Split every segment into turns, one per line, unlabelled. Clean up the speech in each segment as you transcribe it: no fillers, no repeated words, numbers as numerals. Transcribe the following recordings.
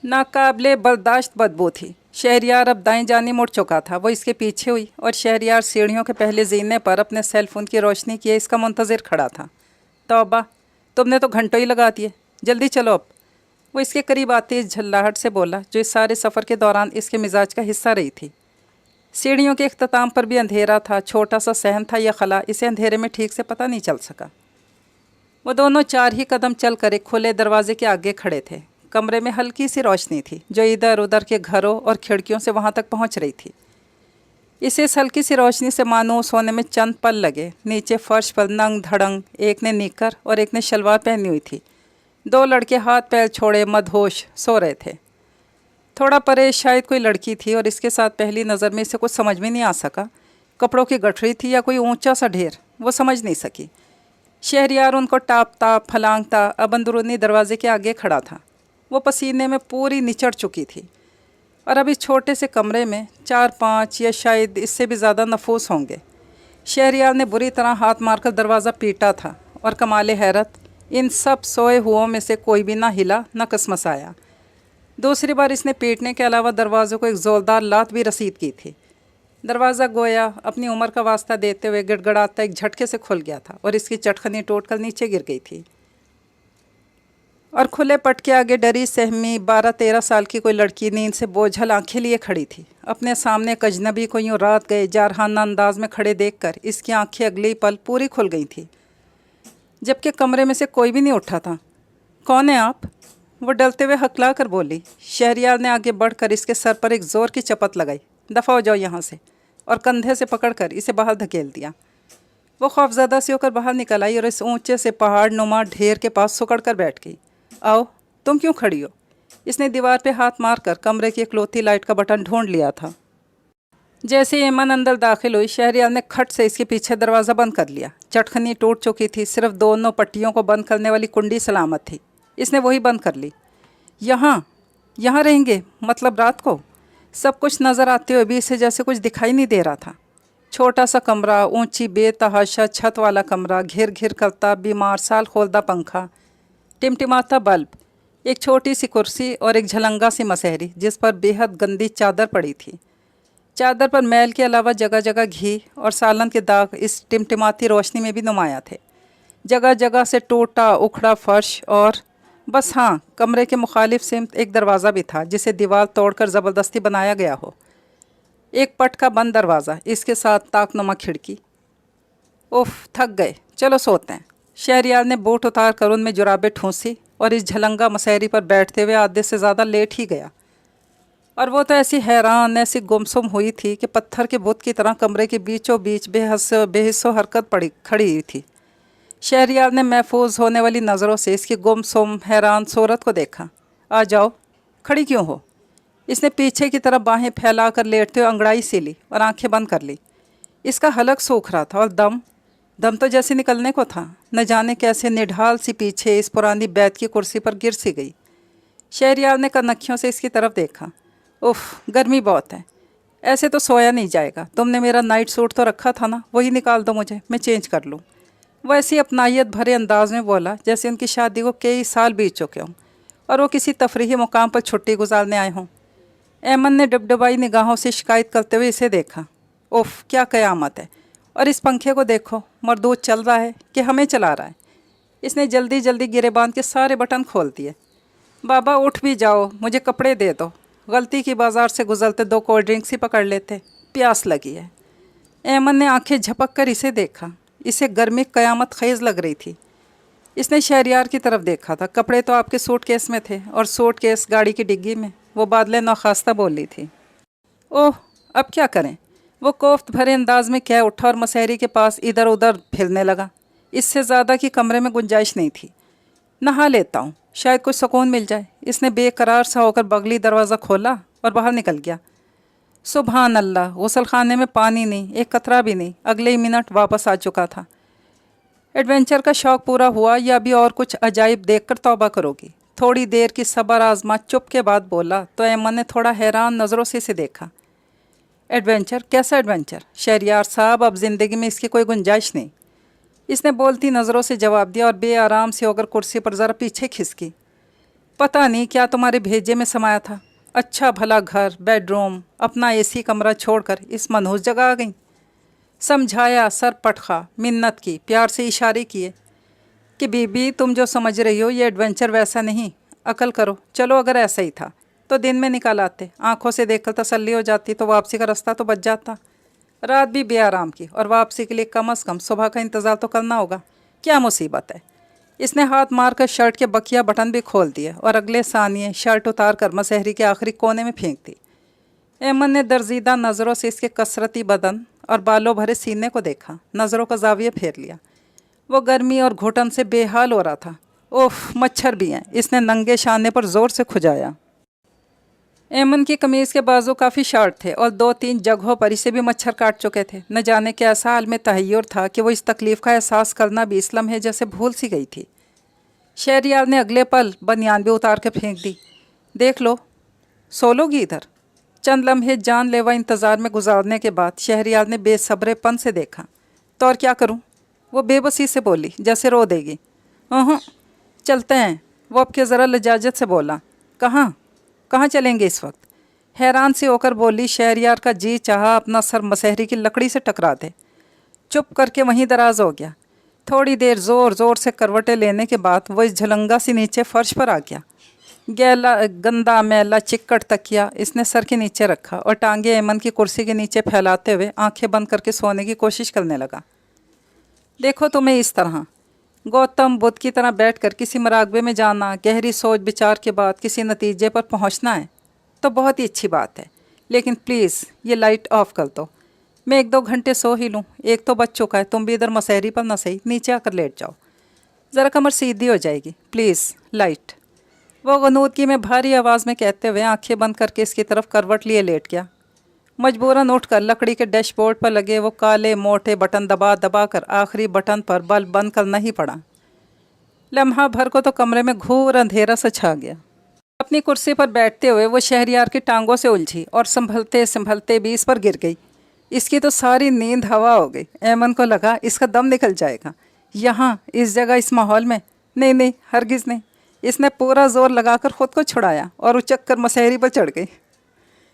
नाकाबिले बर्दाश्त बदबू थी। शहरियार अब दाएं जाने मुड़ चुका था। वो इसके पीछे हुई और शहरियार सीढ़ियों के पहले जीने पर अपने सेल फोन की रोशनी किए इसका मुंतज़िर खड़ा था। तौबा, तुमने तो घंटों ही लगा दिए, जल्दी चलो अब। वो इसके करीब आते इस झल्लाहट से बोला जो इस सारे सफ़र के दौरान इसके मिजाज का हिस्सा रही थी। सीढ़ियों के इख्तिताम पर भी अंधेरा था। छोटा सा सहन था या खला, इसे अंधेरे में ठीक से पता नहीं चल सका। वो दोनों 4 ही कदम चल कर एक खुले दरवाजे के आगे खड़े थे। कमरे में हल्की सी रोशनी थी जो इधर उधर के घरों और खिड़कियों से वहाँ तक पहुँच रही थी। इस हल्की सी रोशनी से मानूस होने में चंद पल लगे। नीचे फर्श पर नंग धड़ंग एक ने निकर और एक ने शलवार पहनी हुई थी। 2 लड़के हाथ पैर छोड़े मदहोश सो रहे थे। थोड़ा परे शायद कोई लड़की थी और इसके साथ पहली नज़र में इसे कुछ समझ में नहीं आ सका। कपड़ों की गठरी थी या कोई ऊंचा सा ढेर, वो समझ नहीं सकी। शहरियार उनको टापता फलांगता अब अंदरूनी दरवाजे के आगे खड़ा था। वो पसीने में पूरी निचड़ चुकी थी और अब इस छोटे से कमरे में 4-5 या शायद इससे भी ज़्यादा नफूस होंगे। शहरियार ने बुरी तरह हाथ मारकर दरवाज़ा पीटा था और कमाले हैरत इन सब सोए हुओं में से कोई भी ना हिला न कसमसाया। दूसरी बार इसने पीटने के अलावा दरवाज़े को एक ज़ोरदार लात भी रसीद की थी। दरवाज़ा गोया अपनी उम्र का वास्ता देते हुए गिड़गड़ाता एक झटके से खुल गया था और इसकी चटखनी टूटकर नीचे गिर गई थी। और खुले पट के आगे डरी सहमी 12-13 साल की कोई लड़की नींद से बोझल आंखें लिए खड़ी थी। अपने सामने एक अजनबी को यूँ रात गए जारहाना अंदाज में खड़े देखकर इसकी आंखें अगले ही पल पूरी खुल गई थी, जबकि कमरे में से कोई भी नहीं उठा था। कौन है आप? वो डलते हुए हकला कर बोली। शहरियार ने आगे बढ़कर इसके सर पर एक ज़ोर की चपत लगाई। दफ़ा हो जाओ यहाँ से, और कंधे से पकड़कर इसे बाहर धकेल दिया। वो खौफज़दा सी होकर बाहर निकल आई और इस ऊंचे से पहाड़ नुमा ढेर के पास सुकड़ कर बैठ गई। आओ, तुम क्यों खड़ी हो? इसने दीवार पे हाथ मारकर कमरे की इकलौती लाइट का बटन ढूंढ लिया था। जैसे एमन अंदर दाखिल हुई, शहरियार ने खट से इसके पीछे दरवाज़ा बंद कर लिया। चटखनी टूट चुकी थी, सिर्फ दोनों पट्टियों को बंद करने वाली कुंडी सलामत थी। इसने वही बंद कर ली। यहाँ रहेंगे मतलब रात को? सब कुछ नज़र आते हुए भी इसे जैसे कुछ दिखाई नहीं दे रहा था। छोटा सा कमरा, ऊंची बेतहाशा छत वाला कमरा, घिर घिर करता बीमार साल खोलदा पंखा, टिमटिमाता बल्ब, एक छोटी सी कुर्सी और एक झलंगा सी मसहरी जिस पर बेहद गंदी चादर पड़ी थी। चादर पर मैल के अलावा जगह जगह घी और सालन के दाग इस टिमटिमाती रोशनी में भी नुमाया थे। जगह जगह से टूटा उखड़ा फर्श और बस हाँ, कमरे के मुखालिफ सिमत एक दरवाज़ा भी था जिसे दीवार तोड़कर ज़बरदस्ती बनाया गया हो। एक पट का बंद दरवाज़ा, इसके साथ ताकनुमा खिड़की। उफ, थक गए, चलो सोते हैं। शहरियार ने बूट उतार कर उनमें जुराबें ठूंसी और इस झलंगा मसहरी पर बैठते हुए आधे से ज़्यादा लेट ही गया। और वो तो ऐसी हैरान, ऐसी गुमसुम हुई थी कि पत्थर के बुत की तरह कमरे के बीचों बीच बेहिस्सो हरकत पड़ी खड़ी हुई थी। शहरियार ने महफूज होने वाली नज़रों से इसकी गुमसुम हैरान सूरत को देखा। आ जाओ, खड़ी क्यों हो? इसने पीछे की तरफ बाहें फैला कर लेटते हुए अंगड़ाई सी ली और आंखें बंद कर ली। इसका हलक सूख रहा था और दम तो जैसे निकलने को था। न जाने कैसे निढाल सी पीछे इस पुरानी बैत की कुर्सी पर गिर सी गई। शहरियार ने कनखियों से इसकी तरफ देखा। उफ, गर्मी बहुत है, ऐसे तो सोया नहीं जाएगा। तुमने मेरा नाइट सूट तो रखा था ना, वही निकाल दो मुझे, मैं चेंज कर लूँ। वह ऐसी अपनायत भरे अंदाज में बोला जैसे उनकी शादी को कई साल बीत चुके हों और वो किसी तफरीही मुकाम पर छुट्टी गुजारने आए हों। एमन ने डबडबाई निगाहों से शिकायत करते हुए इसे देखा। उफ, क्या क़यामत है! और इस पंखे को देखो, मरदूद चल रहा है कि हमें चला रहा है? इसने जल्दी जल्दी गिरेबान के सारे बटन खोल दिए। बाबा उठ भी जाओ, मुझे कपड़े दे दो। गलती की बाज़ार से गुजरते 2 कोल्ड ड्रिंक्स ही पकड़ लेते, प्यास लगी है। एमन ने आंखें झपक कर इसे देखा। इसे गर्मी क़यामत ख़ेज़ लग रही थी। इसने शहरियार की तरफ देखा था। कपड़े तो आपके सूटकेस में थे और सूटकेस गाड़ी की डिग्गी में। वो बादले नौखास्ता बोली थी। ओह, अब क्या करें? वो कोफ्त भरे अंदाज में कह उठा और मसहरी के पास इधर उधर फिरने लगा। इससे ज़्यादा की कमरे में गुंजाइश नहीं थी। नहा लेता हूँ, शायद कुछ सुकून मिल जाए। इसने बेकरार सा होकर बगली दरवाज़ा खोला और बाहर निकल गया। सुबहान अल्लाह, गुसल खाने में पानी नहीं, एक कतरा भी नहीं। अगले ही मिनट वापस आ चुका था। एडवेंचर का शौक़ पूरा हुआ या अभी और कुछ अजाइब देखकर तौबा करोगी? थोड़ी देर की सब्र आजमा चुप के बाद बोला तो एमन ने थोड़ा हैरान नज़रों से इसे देखा। एडवेंचर? कैसा एडवेंचर? शहरियार साहब, अब ज़िंदगी में इसकी कोई गुंजाइश नहीं। इसने बोलती नज़रों से जवाब दिया और बेआराम से होकर कुर्सी पर ज़रा पीछे खिसकी। पता नहीं क्या तुम्हारे भेजे में समाया था। अच्छा भला घर, बेडरूम, अपना एसी कमरा छोड़कर इस मनहूस जगह आ गई। समझाया, सर पटखा, मिन्नत की, प्यार से इशारे किए कि बीबी तुम जो समझ रही हो ये एडवेंचर वैसा नहीं, अकल करो। चलो अगर ऐसा ही था तो दिन में निकाल आते, आंखों से देखकर तसल्ली हो जाती तो वापसी का रास्ता तो बच जाता। रात भी बेआराम की और वापसी के लिए कम से कम सुबह का इंतज़ार तो करना होगा। क्या मुसीबत है। इसने हाथ मारकर शर्ट के बकिया बटन भी खोल दिए और अगले सानिए शर्ट उतार कर मसहरी के आखिरी कोने में फेंक दी। एमन ने दर्जीदा नज़रों से इसके कसरती बदन और बालों भरे सीने को देखा, नज़रों का जाविया फेर लिया। वो गर्मी और घुटन से बेहाल हो रहा था। ओह, मच्छर भी हैं। इसने नंगे शाने पर ज़ोर से खुजाया। एमन की कमीज़ के बाजू काफ़ी शार्ट थे और 2-3 जगहों पर इसे भी मच्छर काट चुके थे। न जाने के ऐसा हाल में तहय्युर था कि वो इस तकलीफ़ का एहसास करना भी इस लम्हे जैसे भूल सी गई थी। शहरयार ने अगले पल बनियान भी उतार के फेंक दी। देख लो, सो लोगी इधर। चंद लम्हे जानलेवा इंतज़ार में गुजारने के बाद शहरयार ने बेसब्रेपन से देखा। तो और क्या करूं? वो बेबसी से बोली, जैसे रो देगी। चलते हैं, वो अब के ज़रा लजाजत से बोला। कहाँ कहाँ चलेंगे इस वक्त? हैरान से होकर बोली शहरयार का जी चाहा अपना सर मसहरी की लकड़ी से टकरा दे। चुप करके वहीं दराज हो गया। थोड़ी देर ज़ोर ज़ोर से करवटें लेने के बाद वो इस झलंगा सी नीचे फर्श पर आ गया। गैला गंदा मैला चिक्कड़ तकिया इसने सर के नीचे रखा और टांगे एमन की कुर्सी के नीचे फैलाते हुए आंखें बंद करके सोने की कोशिश करने लगा। देखो, तुम्हें इस तरह गौतम बुद्ध की तरह बैठकर किसी मराकबे में जाना, गहरी सोच विचार के बाद किसी नतीजे पर पहुंचना है तो बहुत ही अच्छी बात है, लेकिन प्लीज़ ये लाइट ऑफ कर दो। मैं 1-2 घंटे सो ही लूँ। एक तो बच चुका है, तुम भी इधर मसहरी पर न सही नीचे आकर लेट जाओ, ज़रा कमर सीधी हो जाएगी। Please light. वो गनूदगी में भारी आवाज़ में कहते हुए आंखें बंद करके इसकी तरफ करवट लिए लेट गया। मजबूरन उठकर लकड़ी के डैशबोर्ड पर लगे वो काले मोटे बटन दबा दबा कर आखिरी बटन पर बल्ब बंद करना ही पड़ा। लम्हा भर को तो कमरे में घोर अंधेरा सा छा गया। अपनी कुर्सी पर बैठते हुए वो शहरयार की टांगों से उलझी और संभलते संभलते भी इस पर गिर गई। इसकी तो सारी नींद हवा हो गई। एमन को लगा इसका दम निकल जाएगा यहाँ, इस जगह, इस माहौल में। नहीं नहीं, हरगिज़ नहीं। इसने पूरा जोर लगाकर ख़ुद को छुड़ाया और उचक कर मसहरी पर चढ़ गई।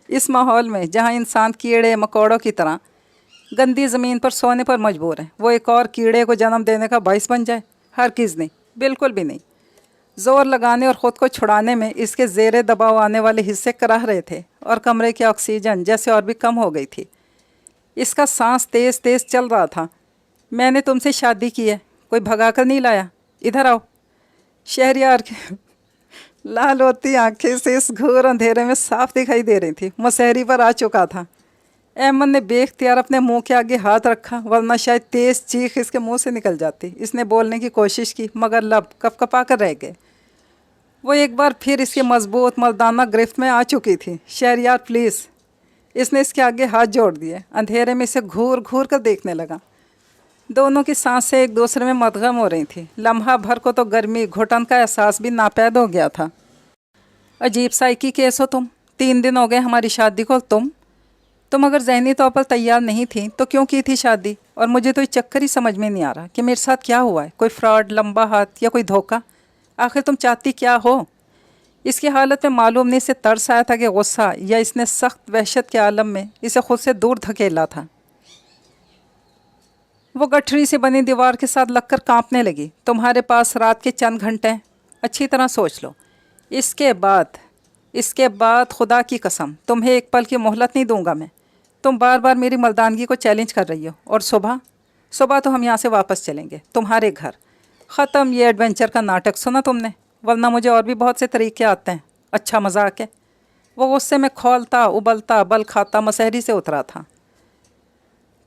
इस माहौल में जहाँ इंसान कीड़े मकोड़ों की तरह गंदी ज़मीन पर सोने पर मजबूर है, वो एक और कीड़े को जन्म देने का बाइस बन जाए? हरगिज़ नहीं, बिल्कुल भी नहीं। ज़ोर लगाने और ख़ुद को छुड़ाने में इसके ज़ेरे दबाव आने वाले हिस्से कराह रहे थे और कमरे की ऑक्सीजन जैसे और भी कम हो गई थी। इसका सांस तेज़ तेज़ चल रहा था। मैंने तुमसे शादी की है, कोई भगा कर नहीं लाया। इधर आओ। शहरयार के लाल होती आंखें से इस घोर अंधेरे में साफ दिखाई दे रही थी। मसहरी पर आ चुका था। एमन ने बेख्तियार अपने मुंह के आगे हाथ रखा, वरना शायद तेज़ चीख इसके मुंह से निकल जाती। इसने बोलने की कोशिश की मगर लब कपकपा कर रह गए। वो एक बार फिर इसकी मजबूत मर्दाना गिरफ्त में आ चुकी थी। शहरयार प्लीज़। इसने इसके आगे हाथ जोड़ दिए। अंधेरे में इसे घूर घूर कर देखने लगा। दोनों की सांसें एक दूसरे में मदगम हो रही थी। लम्हा भर को तो गर्मी घुटन का एहसास भी नापैद हो गया था। अजीब साइकी केस हो तुम। 3 दिन हो गए हमारी शादी को। तुम अगर ज़हनी तौर पर तैयार नहीं थी तो क्यों की थी शादी? और मुझे तो ये चक्कर ही समझ में नहीं आ रहा कि मेरे साथ क्या हुआ है। कोई फ्रॉड, लंबा हाथ या कोई धोखा? आखिर तुम चाहती क्या हो? इसकी हालत में मालूम नहीं से तरस आया था कि गुस्सा या इसने सख्त वहशत के आलम में इसे खुद से दूर धकेला था। वो गठरी से बनी दीवार के साथ लगकर कांपने लगी। तुम्हारे पास रात के चंद घंटे हैं, अच्छी तरह सोच लो। इसके बाद खुदा की कसम तुम्हें एक पल की मोहलत नहीं दूंगा मैं। तुम बार बार मेरी मर्दानगी को चैलेंज कर रही हो। और सुबह तो हम यहाँ से वापस चलेंगे तुम्हारे घर। ख़त्म ये एडवेंचर का नाटक। सुना तुमने? वरना मुझे और भी बहुत से तरीके आते हैं। अच्छा मजाक है। वो गुस्से में खौलता उबलता बल खाता मसहरी से उतरा था।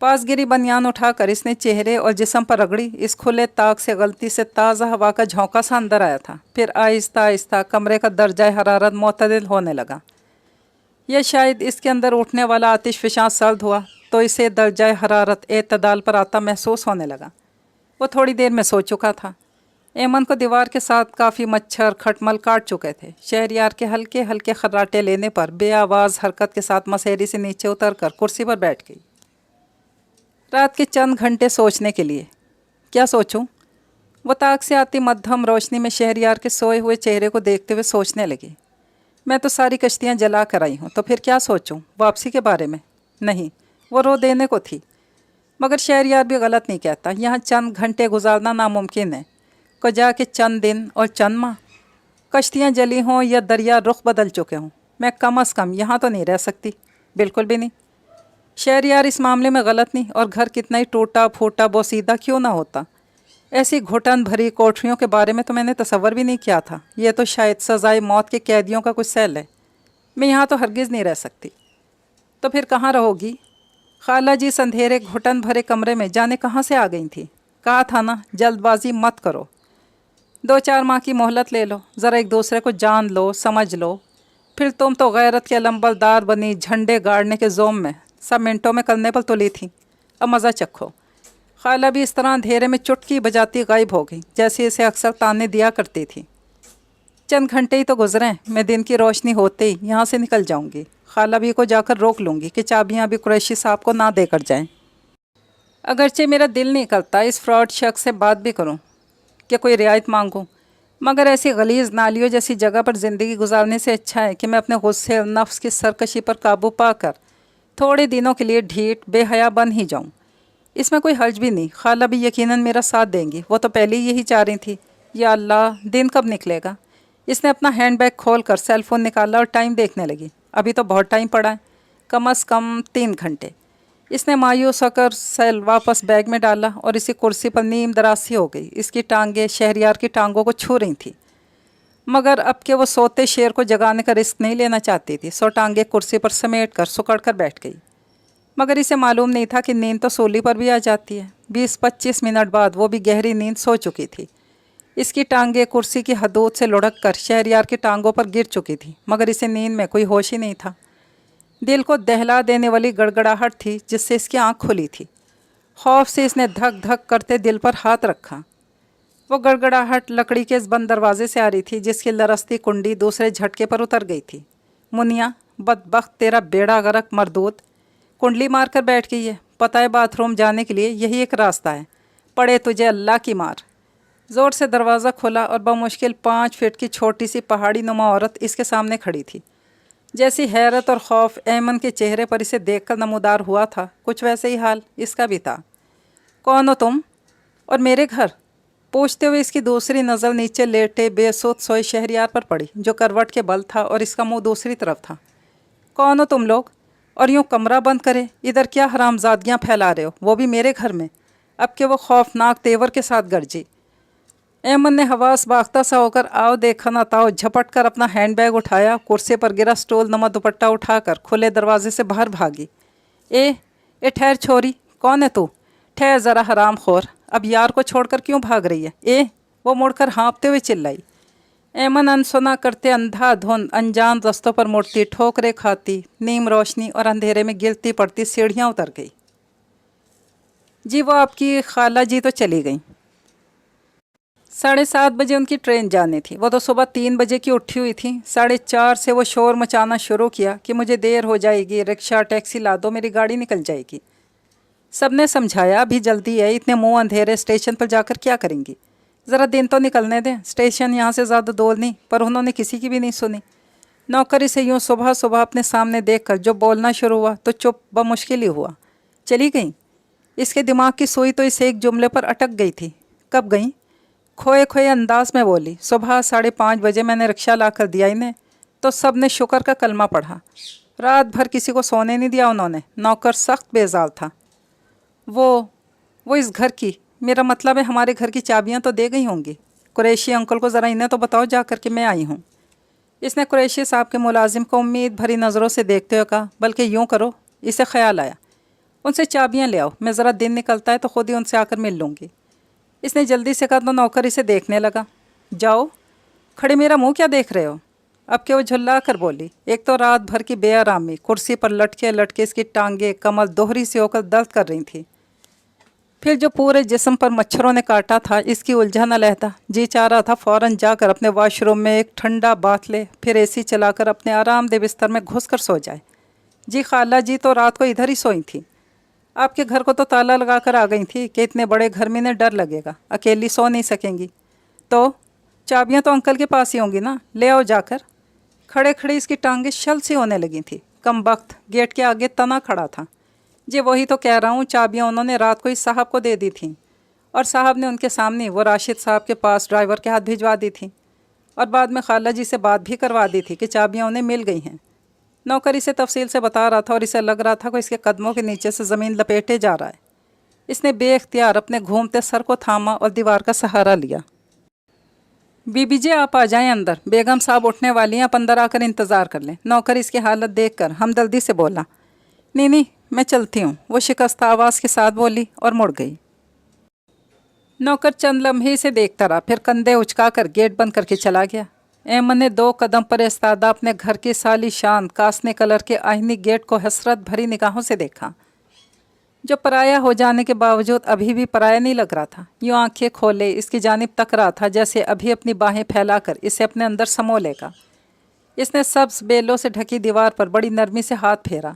पास गिरी बनियान उठाकर इसने चेहरे और जिस्म पर रगड़ी। इस खुले ताक से गलती से ताज़ा हवा का झोंका सा अंदर आया था। फिर आहिस्ता आहिस्ता कमरे का दर्जा हरारत मोतदिल होने लगा। यह शायद इसके अंदर उठने वाला आतिश फिशां सर्द हुआ तो इसे दर्जा हरारत एतदाल पर आता महसूस होने लगा। वो थोड़ी देर में सो चुका था। एमन को दीवार के साथ काफ़ी मच्छर खटमल काट चुके थे। शहरयार के हल्के हल्के खर्राटे लेने पर बेआवाज़ हरकत के साथ मसहरी से नीचे उतरकर कुर्सी पर बैठ गई। रात के चंद घंटे सोचने के लिए। क्या सोचूं? वो ताक से आती मध्यम रोशनी में शहरयार के सोए हुए चेहरे को देखते हुए सोचने लगी, मैं तो सारी कश्तियाँ जला कर आई हूँ, तो फिर क्या सोचूं वापसी के बारे में? नहीं, वो रो देने को थी। मगर शहरयार भी गलत नहीं कहता, यहाँ चंद घंटे गुजारना नामुमकिन है, को जाके चंद दिन और चंद माह। कश्तियाँ जली हों या दरिया रुख बदल चुके हों, मैं कम अज़ कम यहाँ तो नहीं रह सकती, बिल्कुल भी नहीं। शहरयार इस मामले में गलत नहीं, और घर कितना ही टूटा फूटा बोसीदा क्यों ना होता, ऐसी घुटन भरी कोठरियों के बारे में तो मैंने तसव्वुर भी नहीं किया था। यह तो शायद सज़ाए मौत के कैदियों का कुछ सेल है। मैं यहाँ तो हरगिज़ नहीं रह सकती। तो फिर कहाँ रहोगी? खाला जी अंधेरे घुटन भरे कमरे में जाने कहाँ से आ गई थी। कहा था ना, जल्दबाजी मत करो, 2-4 माह की मोहलत ले लो, ज़रा एक दूसरे को जान लो, समझ लो। फिर तुम तो गैरत के अलंबरदार बनी, झंडे गाड़ने के जोम में सब मिनटों में करने पर तुली थी। अब मज़ा चखो। खाला भी इस तरह अंधेरे में चुटकी बजाती गायब हो गई, जैसे इसे अक्सर ताने दिया करती थी। चंद घंटे ही तो गुजरे, मैं दिन की रोशनी होते ही यहाँ से निकल जाऊँगी। खाला भी को जाकर रोक लूँगी कि चाबियाँ अभी कुरैशी साहब को ना देकर जाएं। अगरचे मेरा दिल नहीं करता इस फ्रॉड शख्स से बात भी करूँ कि कोई रियायत मांगूँ, मगर ऐसी गलीज़ नालियों जैसी जगह पर ज़िंदगी गुजारने से अच्छा है कि मैं अपने गुस्से और नफ्स की सरकशी पर काबू पाकर थोड़े दिनों के लिए ढीठ बेहया बन ही जाऊँ। इसमें कोई हर्ज भी नहीं। खाला भी यकीनन मेरा साथ देंगी, वो तो पहले ही यही चाह रही थी। या अल्लाह, दिन कब निकलेगा? इसने अपना हैंड बैग खोल कर सेल फ़ोन निकाला और टाइम देखने लगी। अभी तो बहुत टाइम पड़ा है, कम अज़ कम 3 घंटे। इसने मायूस होकर सेल वापस बैग में डाला और इसी कुर्सी पर नीम दरासी हो गई। इसकी टांगें शहरयार की टांगों को छू रही थी, मगर अब के वो सोते शेर को जगाने का रिस्क नहीं लेना चाहती थी। सो टांगें कुर्सी पर समेट कर सुकड़ कर बैठ गई। मगर इसे मालूम नहीं था कि नींद तो सूली पर भी आ जाती है। 20-25 मिनट बाद वो भी गहरी नींद सो चुकी थी। इसकी टांगें कुर्सी की हदूद से लुढ़क कर शहरयार की टांगों पर गिर चुकी थी, मगर इसे नींद में कोई होश ही नहीं था। दिल को दहला देने वाली गड़गड़ाहट थी जिससे इसकी आंख खुली थी। खौफ से इसने धक धक करते दिल पर हाथ रखा। वो गड़गड़ाहट लकड़ी के इस बंद दरवाजे से आ रही थी जिसकी लरसती कुंडी दूसरे झटके पर उतर गई थी। मुनिया, बदबख्त, तेरा बेड़ा गर्क मरदूद, कुंडली मार कर बैठ गई है। पता है बाथरूम जाने के लिए यही एक रास्ता है, पड़े तुझे अल्लाह की मार। ज़ोर से दरवाज़ा खोला और बमुश्किल 5 फीट की छोटी सी पहाड़ी नुमा औरत इसके सामने खड़ी थी। जैसी हैरत और खौफ ऐमन के चेहरे पर इसे देखकर नमूदार हुआ था, कुछ वैसे ही हाल इसका भी था। कौन हो तुम और मेरे घर? पूछते हुए इसकी दूसरी नज़र नीचे लेटे बेसुध सोए शहरयार पर पड़ी, जो करवट के बल था और इसका मुंह दूसरी तरफ था। कौन हो तुम लोग? और यूँ कमरा बंद करे इधर क्या हरामजादियाँ फैला रहे हो, वो भी मेरे घर में? अब के वो खौफनाक तेवर के साथ गरजी। ऐमन ने हवास बाख्ता सा होकर आओ देखा ना ताओ झपट कर अपना हैंड बैग उठाया, कुर्सी पर गिरा स्टूल नमा दुपट्टा उठाकर खुले दरवाजे से बाहर भागी। ए ठहर छोरी, कौन है तू? ठहर ज़रा हराम खोर, अब यार को छोड़कर क्यों भाग रही है? वो मुड़कर हाँफते हुए चिल्लाई। ऐमन अनसुना करते अंधाधुंध अनजान रस्तों पर मुड़ती, ठोकरे खाती, नीम रोशनी और अंधेरे में गिरती पड़ती सीढ़ियाँ उतर गई। जी वो आपकी खाला जी तो चली गई। 7:30 बजे उनकी ट्रेन जानी थी। वो तो सुबह 3 बजे की उठी हुई थी। 4:30 से वो शोर मचाना शुरू किया कि मुझे देर हो जाएगी, रिक्शा टैक्सी ला दो, मेरी गाड़ी निकल जाएगी। सबने समझाया अभी जल्दी है, इतने मुंह अंधेरे स्टेशन पर जाकर क्या करेंगी, ज़रा दिन तो निकलने दें, स्टेशन यहाँ से ज़्यादा दूर नहीं। पर उन्होंने किसी की भी नहीं सुनी। नौकरी से यूँ सुबह सुबह अपने सामने देखकर जो बोलना शुरू हुआ तो चुप बमुश्किल ही हुआ। चली गई। इसके दिमाग की सुई तो इस एक जुमले पर अटक गई थी। कब गई? खोए खोए अंदाज में बोली। सुबह 5:30 बजे मैंने रिक्शा ला कर दिया इन्हें, तो सब ने शुक्र का कलमा पढ़ा। रात भर किसी को सोने नहीं दिया उन्होंने। नौकर सख्त बेजाल था। वो इस घर की, मेरा मतलब है हमारे घर की चाबियां तो दे गई होंगी। कुरैशी अंकल को ज़रा इन्हें तो बताओ जा कर के मैं आई हूँ। इसने कुरैशी साहब के मुलाजिम को उम्मीद भरी नज़रों से देखते हुए कहा, बल्कि यूँ करो, इसे ख्याल आया, उनसे चाबियाँ ले आओ, मैं ज़रा दिन निकलता है तो खुद ही उनसे आकर मिल लूँगी। इसने जल्दी से कहा तो नौकर इसे देखने लगा। जाओ, खड़े मेरा मुंह क्या देख रहे हो? अब के वो झुल्ला कर बोली। एक तो रात भर की बेआरामी, कुर्सी पर लटके लटके इसकी टांगें कमर दोहरी से होकर दर्द कर रही थी। फिर जो पूरे जिस्म पर मच्छरों ने काटा था, इसकी उलझन अलहदा। जी चाह रहा था फ़ौरन जाकर अपने वॉशरूम में एक ठंडा बाथ ले, फिर एसी चलाकर अपने आरामदेह बिस्तर में घुस कर सो जाए। जी खाला जी तो रात को इधर ही सोई थी। आपके घर को तो ताला लगा कर आ गई थी कि इतने बड़े घर में इन्हें डर लगेगा, अकेली सो नहीं सकेंगी। तो चाबियां तो अंकल के पास ही होंगी ना, ले आओ जाकर। खड़े खड़े इसकी टांगें शल सी होने लगी थी। कम वक्त गेट के आगे तना खड़ा था। जी वही तो कह रहा हूँ, चाबियाँ उन्होंने रात को ही साहब को दे दी थी और साहब ने उनके सामने वो राशिद साहब के पास ड्राइवर के हाथ भिजवा दी थी और बाद में खाला जी से बात भी करवा दी थी कि चाबियाँ उन्हें मिल गई हैं। नौकर इसे तफसील से बता रहा था और इसे लग रहा था कि इसके कदमों के नीचे से ज़मीन लपेटे जा रहा है। इसने बेख्तियार अपने घूमते सर को थामा और दीवार का सहारा लिया। बीबी जी आप आ जाएं अंदर, बेगम साहब उठने वाली हैं, आप अंदर आकर इंतज़ार कर लें। नौकर इसकी हालत देखकर हमदर्दी से बोला, नहीं नहीं मैं चलती हूँ, वो शिकस्त आवाज़ के साथ बोली और मुड़ गई। नौकर चंद लम्हे से देखता रहा, फिर कंधे उचकाकर गेट बंद करके चला गया। अहमद ने 2 कदम पर इस्तादा अपने घर के साली शान कासने कलर के आईनी गेट को हसरत भरी निगाहों से देखा, जो पराया हो जाने के बावजूद अभी भी पराया नहीं लग रहा था। यूँ आंखें खोले इसकी जानिब तक रहा था जैसे अभी अपनी बाहें फैलाकर इसे अपने अंदर समो लेगा। इसने सब्ज बेलों से ढकी दीवार पर बड़ी नरमी से हाथ फेरा,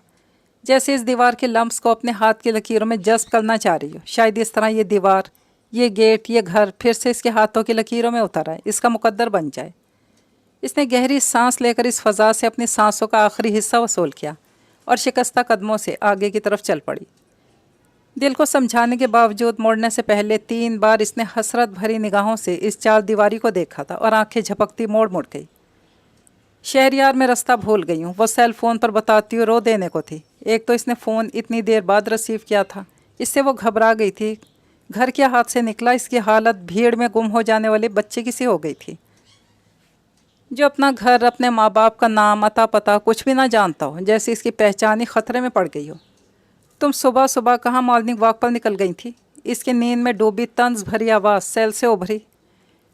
जैसे इस दीवार के लम्स को अपने हाथ की लकीरों में जज्ब करना चाह रही हो। शायद इस तरह ये दीवार, ये गेट, ये घर फिर से इसके हाथों की लकीरों में उतर आए, इसका मुकद्दर बन जाए। इसने गहरी सांस लेकर इस फ़ज़ा से अपनी सांसों का आखिरी हिस्सा वसूल किया और शिकस्ता कदमों से आगे की तरफ चल पड़ी। दिल को समझाने के बावजूद मोड़ने से पहले 3 बार इसने हसरत भरी निगाहों से इस 4 दीवारी को देखा था और आंखें झपकती मोड़ मुड़ गई। शहरयार में रास्ता भूल गई हूँ, वो सेल फ़ोन पर बताती हुई रो देने को थी। एक तो इसने फ़ोन इतनी देर बाद रिसीव किया था, इससे वो घबरा गई थी। घर के हाथ से निकला, इसकी हालत भीड़ में गुम हो जाने वाले बच्चे की सी हो गई थी, जो अपना घर, अपने माँ बाप का नाम, अता पता कुछ भी ना जानता हो, जैसे इसकी पहचान ही ख़तरे में पड़ गई हो। तुम सुबह सुबह कहाँ मॉर्निंग वॉक पर निकल गई थी? इसकी नींद में डूबी तंज भरी आवाज़ सेल से उभरी।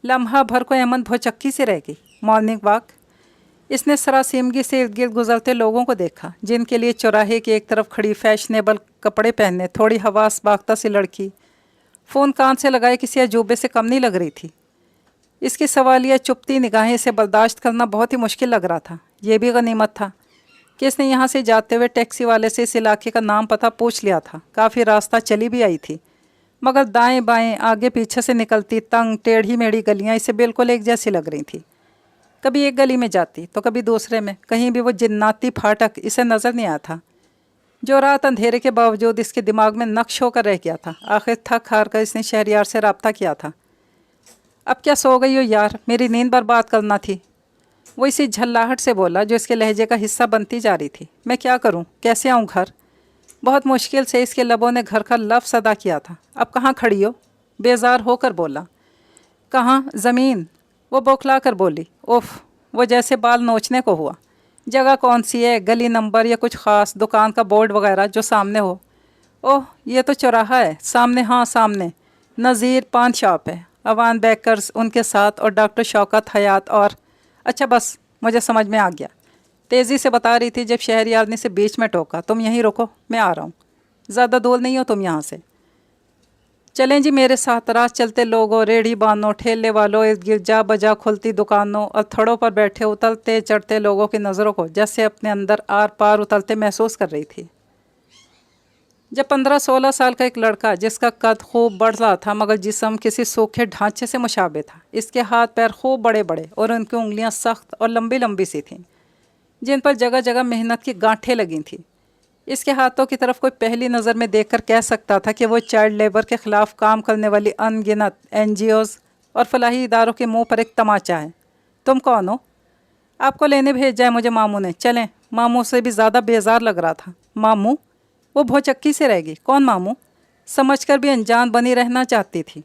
लम्हा भर को अहमद भौचक्की से रह गई। Morning walk? इसने सरासीमगी से इर्द गिर्द गुजरते लोगों को देखा, जिनके लिए चौराहे की एक तरफ खड़ी फैशनेबल कपड़े पहने थोड़ी हवास बाख्ता सी लड़की फ़ोन कान से लगाए किसी अजूबे से कम नहीं लग रही थी। इसकी सवालिया चुपती निगाहें से बर्दाश्त करना बहुत ही मुश्किल लग रहा था। यह भी गनीमत था कि इसने यहाँ से जाते हुए टैक्सी वाले से इस इलाके का नाम पता पूछ लिया था। काफ़ी रास्ता चली भी आई थी, मगर दाएं बाएं आगे पीछे से निकलती तंग टेढ़ी मेढ़ी गलियाँ इसे बिल्कुल एक जैसी लग रही थी। कभी एक गली में जाती तो कभी दूसरे में, कहीं भी वो जिन्नाती फाटक इसे नज़र नहीं आया था, जो रात अंधेरे के बावजूद इसके दिमाग में नक्श होकर रह गया था। आखिर थक हार कर इसने शहरयार से रब्ता किया था। अब क्या सो गई हो यार, मेरी नींद बर्बाद करना थी, वो इसी झल्लाहट से बोला जो इसके लहजे का हिस्सा बनती जा रही थी। मैं क्या करूं, कैसे आऊं घर? बहुत मुश्किल से इसके लबों ने घर का लफ्ज़ अदा किया था। अब कहाँ खड़ी हो? बेजार होकर बोला। कहाँ? ज़मीन, वो बौखला कर बोली। उफ, वो जैसे बाल नोचने को हुआ। जगह कौन सी है? गली नंबर या कुछ ख़ास दुकान का बोर्ड वगैरह जो सामने हो? ओह ये तो चौराहा है सामने। हाँ सामने नज़ीर पान शॉप है, अवान बेकर्स उनके साथ और डॉक्टर शौकत हयात और अच्छा बस मुझे समझ में आ गया। तेज़ी से बता रही थी जब शहरयार ने इसे बीच में टोका। तुम यहीं रुको, मैं आ रहा हूँ, ज़्यादा दूर नहीं हो तुम यहाँ से। चलें जी मेरे साथ। राह चलते लोगों, रेहड़ी बानों, ठेले वालों, इर्द गिर्द जा बजा खुलती दुकानों और थड़ों पर बैठे उतरते चढ़ते लोगों की नज़रों को जैसे अपने अंदर आर पार उतरते महसूस कर रही थी। जब 15-16 साल का एक लड़का, जिसका कद खूब बढ़ रहा था मगर जिस्म किसी सूखे ढांचे से मुशाबे था, इसके हाथ पैर खूब बड़े बड़े और उनकी उंगलियां सख्त और लंबी लंबी सी थीं, जिन पर जगह जगह मेहनत की गांठें लगी थीं। इसके हाथों की तरफ कोई पहली नज़र में देखकर कह सकता था कि वो चाइल्ड लेबर के ख़िलाफ़ काम करने वाली अनगिनत NGOs और फलाही इदारों के मुँह पर एक तमाचा है। तुम कौन हो? आपको लेने भेजा है मुझे मामू ने। चलें। मामू से भी ज़्यादा बेजार लग रहा था। मामू? वो भौचक्की से रहेगी। कौन मामू? समझकर भी अनजान बनी रहना चाहती थी।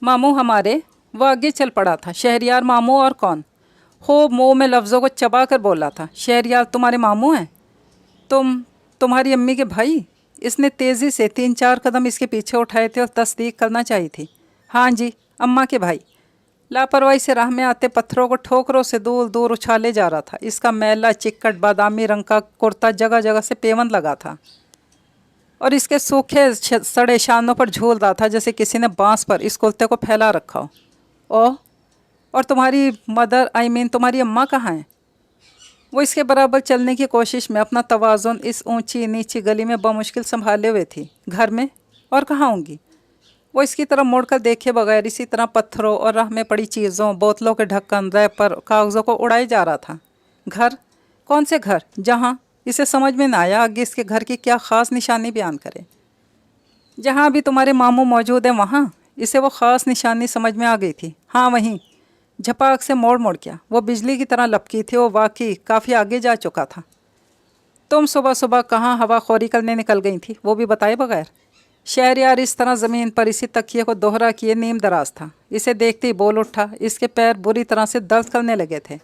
मामू हमारे। वो आगे चल पड़ा था। शहरयार मामू और कौन? हो मुँह में लफ्ज़ों को चबा कर बोला था। शहरयार तुम्हारे मामू हैं? तुम्हारी अम्मी के भाई? इसने तेज़ी से 3-4 कदम इसके पीछे उठाए थे और तस्दीक करना चाहिए थी। हाँ जी, अम्मा के भाई। लापरवाही से राह में आते पत्थरों को ठोकरों से दूर दूर उछाले जा रहा था। इसका मैला चिक्कट बादामी रंग का कुर्ता जगह जगह से पेवंद लगा था और इसके सूखे सड़े शानों पर झूल रहा था जैसे किसी ने बांस पर इस कुर्ते को फैला रखा हो। ओह, और तुम्हारी मदर, आई मीन तुम्हारी अम्मा कहाँ हैं? वो इसके बराबर चलने की कोशिश में अपना तवाज़ुन इस ऊंची नीची गली में बमुश्किल संभाले हुए थी। घर में और कहाँ होंगी? वो इसकी तरफ मुड़कर देखे बगैर इसी तरह पत्थरों और राह में पड़ी चीज़ों, बोतलों के ढक्कन, रैपर, कागज़ों को उड़ाए जा रहा था। घर? कौन से घर? जहाँ इसे समझ में न आया आगे इसके घर की क्या ख़ास निशानी बयान करे। जहाँ अभी तुम्हारे मामू मौजूद हैं वहाँ? इसे वो ख़ास निशानी समझ में आ गई थी। हाँ वहीं। झपाक से मोड़ मोड़ गया। वो बिजली की तरह लपकी थी। वो वाकई काफ़ी आगे जा चुका था। तुम सुबह सुबह कहाँ हवा खोरी करने निकल गई थी, वो भी बताए बगैर? शहरयार इस तरह ज़मीन पर इसी तकिए को दोहरा किए नीम दराज था। इसे देखते ही बोल उठा। इसके पैर बुरी तरह से दर्द करने लगे थे।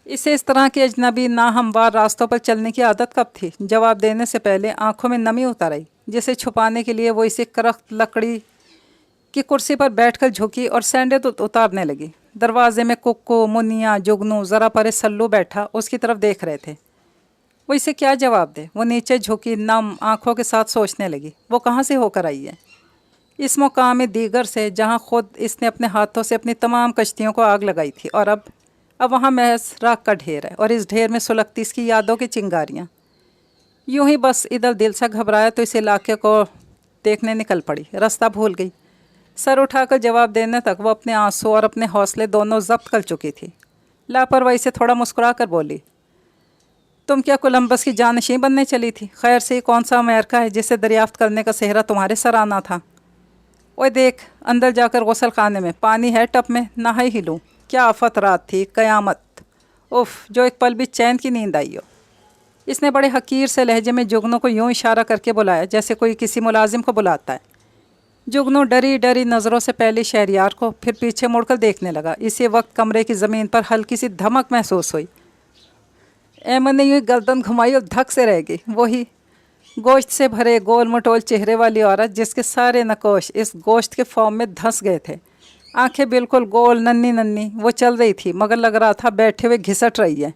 इसे इस तरह के अजनबी नाहमवार रास्तों पर चलने की आदत कब थी? जवाब देने से पहले आंखों में नमी उतर आई, जिसे छुपाने के लिए वो इसे करख्त लकड़ी की कुर्सी पर बैठकर झुकी और सैंडल उतारने लगी। दरवाजे में कुक्कू, मुनिया, जुगनू, ज़रा परे सल्लू बैठा उसकी तरफ देख रहे थे। वो इसे क्या जवाब दे? वो नीचे झुकी नम आंखों के साथ सोचने लगी, वो कहाँ से होकर आई है? इस मुकाम दीगर से जहाँ खुद इसने अपने हाथों से अपनी तमाम कश्तियों को आग लगाई थी, और अब वहाँ महज राख का ढेर है और इस ढेर में सुलगती इसकी यादों की चिंगारियाँ। यूं ही बस इधर दिल सा घबराया तो इस इलाके को देखने निकल पड़ी। रास्ता भूल गई। सर उठाकर जवाब देने तक वो अपने आंसू और अपने हौसले दोनों जब्त कर चुकी थी। लापरवाही से थोड़ा मुस्कुरा कर बोली, तुम क्या कोलंबस की जानशीं बनने चली थी? खैर से कौन सा अमेरिका है जिसे दरियाफ्त करने का सेहरा तुम्हारे सर आना था? ओए देख, अंदर जाकर गसल खाने में पानी है टब में, नहा ही लूँ। क्या आफत रात थी, क़यामत। उफ़, जो एक पल भी चैन की नींद आई हो। इसने बड़े हकीर से लहजे में जुगनू को यूं इशारा करके बुलाया जैसे कोई किसी मुलाजिम को बुलाता है। जुगनू डरी डरी नज़रों से पहले शहरियार को, फिर पीछे मुड़कर देखने लगा। इसी वक्त कमरे की ज़मीन पर हल्की सी धमक महसूस हुई। एमन ने यूँ गर्दन घुमाई और धक से रह गई। वही गोश्त से भरे गोल मटोल चेहरे वाली औरत जिसके सारे नकोश इस गोश्त के फॉर्म में धंस गए थे। आंखें बिल्कुल गोल, नन्ही नन्ही। वो चल रही थी मगर लग रहा था बैठे हुए घिसट रही है।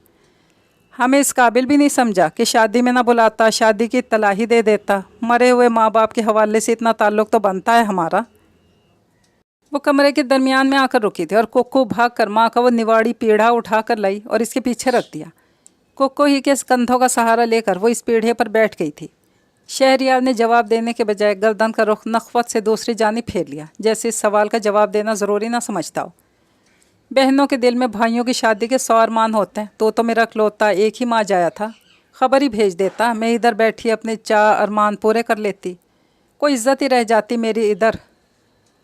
हमें इस काबिल भी नहीं समझा कि शादी में ना बुलाता, शादी की इत्तला ही दे देता। मरे हुए माँ बाप के हवाले से इतना ताल्लुक़ तो बनता है हमारा। वो कमरे के दरमियान में आकर रुकी थी और कुक्कू भाग कर माँ का वो निवाड़ी पीढ़ा उठा कर लाई और इसके पीछे रख दिया। कुक्कू ही के कंधों का सहारा लेकर वो इस पीढ़े पर बैठ गई थी। शहरयार ने जवाब देने के बजाय गर्दन का रुख नखवत से दूसरी जानिब फेर लिया, जैसे इस सवाल का जवाब देना ज़रूरी ना समझता हो। बहनों के दिल में भाइयों की शादी के 100 अरमान होते हैं। तो मेरा इकलौता एक ही माँ जाया था, खबर ही भेज देता, मैं इधर बैठी अपने 4 अरमान पूरे कर लेती, कोई इज्जत ही रह जाती मेरी इधर।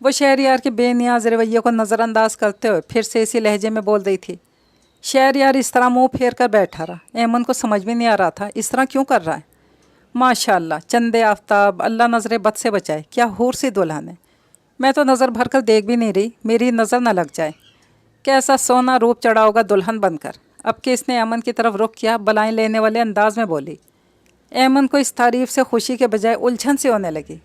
वो शहरयार के बेनियाज रवैये को नज़रअंदाज करते हुए फिर से इसी लहजे में बोल रही थी। शहरयार इस तरह मुँह फेर कर बैठा रहा। एमन को समझ में नहीं आ रहा था इस तरह क्यों कर रहा है। माशाअल्लाह, चंदे आफ्ताब, अल्लाह नज़र बद से बचाए, क्या हूर सी दुल्हन है। मैं तो नज़र भर कर देख भी नहीं रही, मेरी नज़र न लग जाए। कैसा सोना रूप चढ़ा होगा दुल्हन बनकर। अब कि इसने एमन की तरफ रुख किया, बलाएं लेने वाले अंदाज में बोली। एमन को इस तारीफ़ से खुशी के बजाय उलझन सी होने लगी।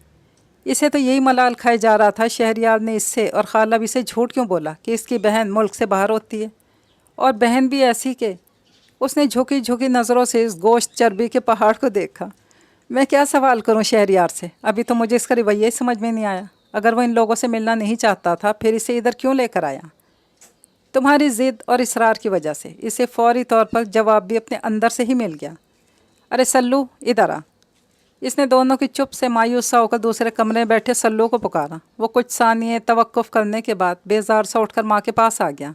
इसे तो यही मलाल खाए जा रहा था शहरयार ने इससे और खाला भी से झूठ क्यों बोला कि इसकी बहन मुल्क से बाहर होती है, और बहन भी ऐसी के। उसने झुकी झुकी नज़रों से इस गोश्त चर्बी के पहाड़ को देखा। मैं क्या सवाल करूं शहरयार से? अभी तो मुझे इसका रवैया ही समझ में नहीं आया। अगर वो इन लोगों से मिलना नहीं चाहता था फिर इसे इधर क्यों लेकर आया? तुम्हारी ज़िद और इसरार की वजह से। इसे फौरी तौर पर जवाब भी अपने अंदर से ही मिल गया। अरे सल्लू, इधर आ। इसने दोनों की चुप से मायूस सा होकर दूसरे कमरे में बैठे सल्लू को पुकारा। वो कुछ सानिये तवक्कुफ़ करने के बाद बेजार सा उठकर माँ के पास आ गया।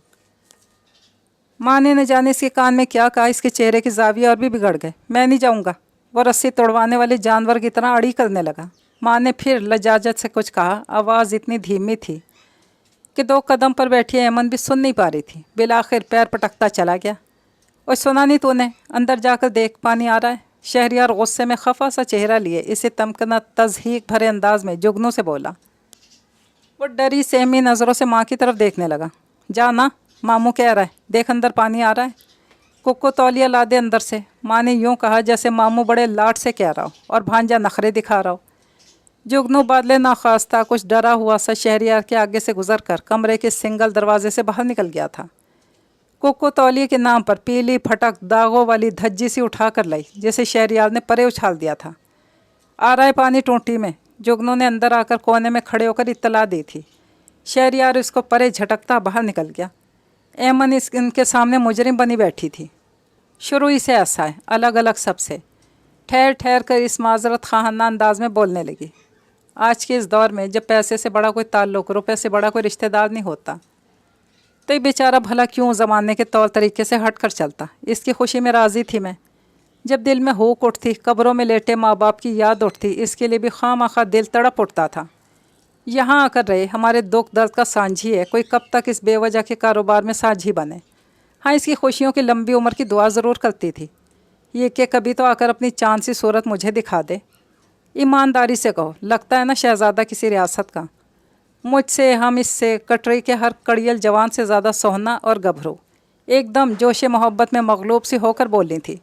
माँ ने न जाने इसके कान में क्या कहा, इसके चेहरे के जाविये और भी बिगड़ गए। मैं नहीं जाऊँगा। वो रस्सी तोड़वाने वाले जानवर की तरह अड़ी करने लगा। माँ ने फिर लजाजत से कुछ कहा। आवाज़ इतनी धीमी थी कि 2 कदम पर बैठी एमन भी सुन नहीं पा रही थी। बिलाखिर पैर पटकता चला गया। और सुना नहीं तूने? अंदर जाकर देख, पानी आ रहा है। शहरयार गुस्से में खफा सा चेहरा लिए इसे तमकना तज़हीक भरे अंदाज में जुगनू से बोला। वो डरी सहमी नज़रों से माँ की तरफ देखने लगा। जा ना, मामू कह रहा है, देख अंदर पानी आ रहा है। कुक्को तौलिया ला दे अंदर से। माँ ने यूँ कहा जैसे मामू बड़े लाड से कह रहा हो और भांजा नखरे दिखा रहा हो। जुगनू बादले नाखास्ता कुछ डरा हुआ सा शहरयार के आगे से गुजर कर कमरे के सिंगल दरवाजे से बाहर निकल गया था। कुक्को तौलिए के नाम पर पीली फटक दागों वाली धज्जी सी उठा कर लाई, जैसे शहरयार ने परे उछाल दिया था। आ रहा है पानी टोंटी में। जुगनू ने अंदर आकर कोने में खड़े होकर इत्तला दी थी। शहरयार इसको परे झटकता बाहर निकल गया। एमन इनके सामने मुजरिम बनी बैठी थी। शुरू ही से ऐसा है, अलग अलग सबसे। ठहर ठहर कर इस माजरत खाना अंदाज में बोलने लगी। आज के इस दौर में जब पैसे से बड़ा कोई ताल्लुक़, रुपये से बड़ा कोई रिश्तेदार नहीं होता, तो ये बेचारा भला क्यों ज़माने के तौर तरीके से हट कर चलता। इसकी खुशी में राज़ी थी मैं। जब दिल में हुक उठती, कब्रों में लेटे माँ बाप की याद उठती, इसके लिए भी खामखा दिल तड़प उठता था। यहाँ आकर रहे हमारे दुख दर्द का साझी है, कोई कब तक इस बेवजह के कारोबार में साझी बने। हाँ, इसकी खुशियों की लंबी उम्र की दुआ ज़रूर करती थी, ये कि कभी तो आकर अपनी चांद सी सूरत मुझे दिखा दे। ईमानदारी से कहो, लगता है ना शहज़ादा किसी रियासत का। मुझसे, हम इससे, कटरे के हर कड़ियल जवान से ज़्यादा सोहना और गभरू, एकदम जोश मोहब्बत में मगलूब सी होकर बोल रही थी।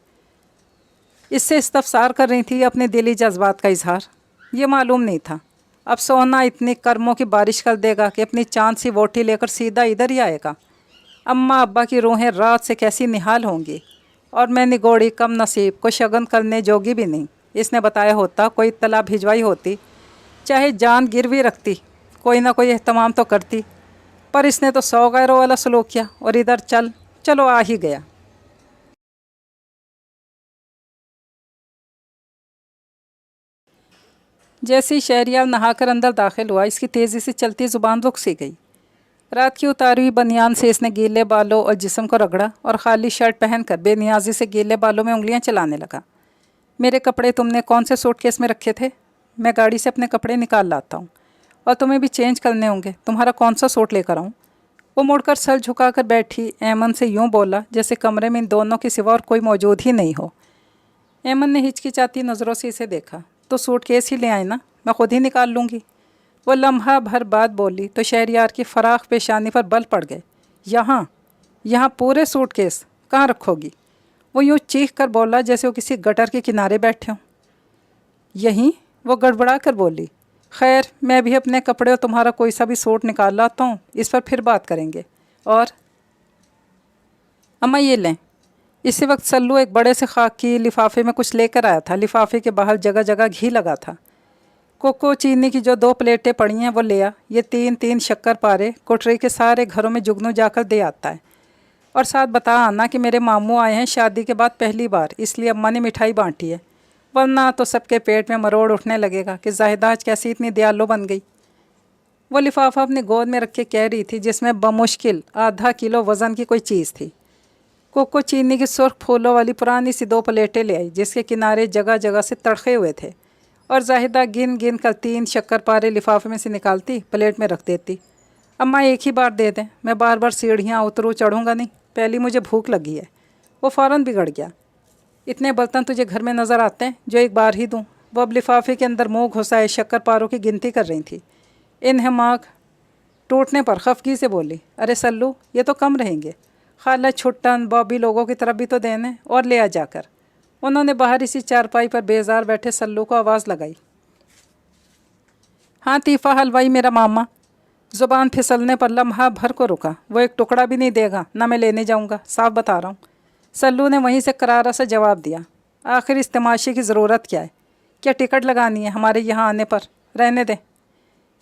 इससे इस्तफसार कर रही थी अपने दिली जज्बात का इजहार। ये मालूम नहीं था अब सोहना इतनी कर्मों की बारिश कर देगा कि अपनी चांद सी वोटी लेकर सीधा इधर ही आएगा। अम्मा अब्बा की रूहें रात से कैसी निहाल होंगी, और मैं निगोड़ी कम नसीब को शगन करने जोगी भी नहीं। इसने बताया होता, कोई इत्तला भिजवाई होती, चाहे जान गिरवी रखती, कोई ना कोई एहतमाम तो करती, पर इसने तो 100 गैरों वाला सलूक किया और इधर चलो आ ही गया। जैसे ही शहरियार नहाकर अंदर दाखिल हुआ, इसकी तेज़ी से चलती ज़ुबान रुक सी गई। रात की उतारी हुई बनियान से इसने गीले बालों और जिस्म को रगड़ा और खाली शर्ट पहनकर बेनियाजी से गीले बालों में उंगलियां चलाने लगा। मेरे कपड़े तुमने कौन से सूटकेस में रखे थे? मैं गाड़ी से अपने कपड़े निकाल लाता हूँ, और तुम्हें भी चेंज करने होंगे। तुम्हारा कौन सा सूट लेकर आऊँ? वो मुड़कर सर झुकाकर बैठी ऐमन से यूँ बोला जैसे कमरे में इन दोनों के सिवा और कोई मौजूद ही नहीं हो। ऐमन ने हिचकिचाती नज़रों से इसे देखा। तो सूटकेस ही ले आए ना, मैं खुद ही निकाल लूँगी। वो लम्हा भर बाद बोली तो शहरियार की फराख पेशानी पर बल पड़ गए। यहाँ पूरे सूटकेस कहाँ रखोगी? वो यूँ चीख कर बोला जैसे वो किसी गटर के किनारे बैठे हों। यहीं? वो गड़बड़ा कर बोली। खैर, मैं भी अपने कपड़े और तुम्हारा कोई सा भी सूट निकाल लाता हूँ, इस पर फिर बात करेंगे। और अम्मा ये लें। इसी वक्त सल्लू एक बड़े से खाकी लिफाफे में कुछ लेकर आया था। लिफाफे के बाहर जगह जगह घी लगा था। कोको चीनी की जो 2 प्लेटें पड़ी हैं वो ले आ। ये 3-3 शक्कर पारे कोटरे के सारे घरों में जुगनू जाकर दे आता है। और साथ बता आना कि मेरे मामू आए हैं शादी के बाद पहली बार, इसलिए अम्मा ने मिठाई बांटी है, वरना तो सबके पेट में मरोड़ उठने लगेगा कि जाहिदा आज कैसी इतनी दयालु बन गई। वो लिफाफा अपनी गोद में रख के कह रही थी, जिसमें बमुश्किल ½ किलो वज़न की कोई चीज़ थी। कोको चीनी की सुर्ख फूलों वाली पुरानी सी 2 प्लेटें ले आई, जिसके किनारे जगह जगह से तड़के हुए थे, और जाहिदा गिन गिन कर 3 शक्कर पारे लिफाफे में से निकालती, प्लेट में रख देती। अम्मा एक ही बार दे दें, मैं बार बार सीढ़ियाँ उतरूँ चढ़ूँगा नहीं, पहली मुझे भूख लगी है। वो फ़ौरन बिगड़ गया। इतने बर्तन तुझे घर में नज़र आते हैं जो एक बार ही दूँ? वो अब लिफाफे के अंदर मुँह घुसाए शक्कर पारों की गिनती कर रही थी। इन्हमाक टूटने पर खफगी से बोली, अरे सल्लू, ये तो कम रहेंगे। खाला छुट्टन बॉबी लोगों की तरफ भी तो देने, और ले आ जाकर। उन्होंने बाहर इसी चारपाई पर बेजार बैठे सल्लू को आवाज़ लगाई। हाँ तीफ़ा हलवाई मेरा मामा। ज़ुबान फिसलने पर लम्हा भर को रुका। वो एक टुकड़ा भी नहीं देगा, ना मैं लेने जाऊँगा, साफ बता रहा हूँ। सल्लू ने वहीं से करारा सा जवाब दिया। आखिर इस तमाशे की ज़रूरत क्या है? क्या टिकट लगानी है हमारे यहाँ आने पर? रहने दें,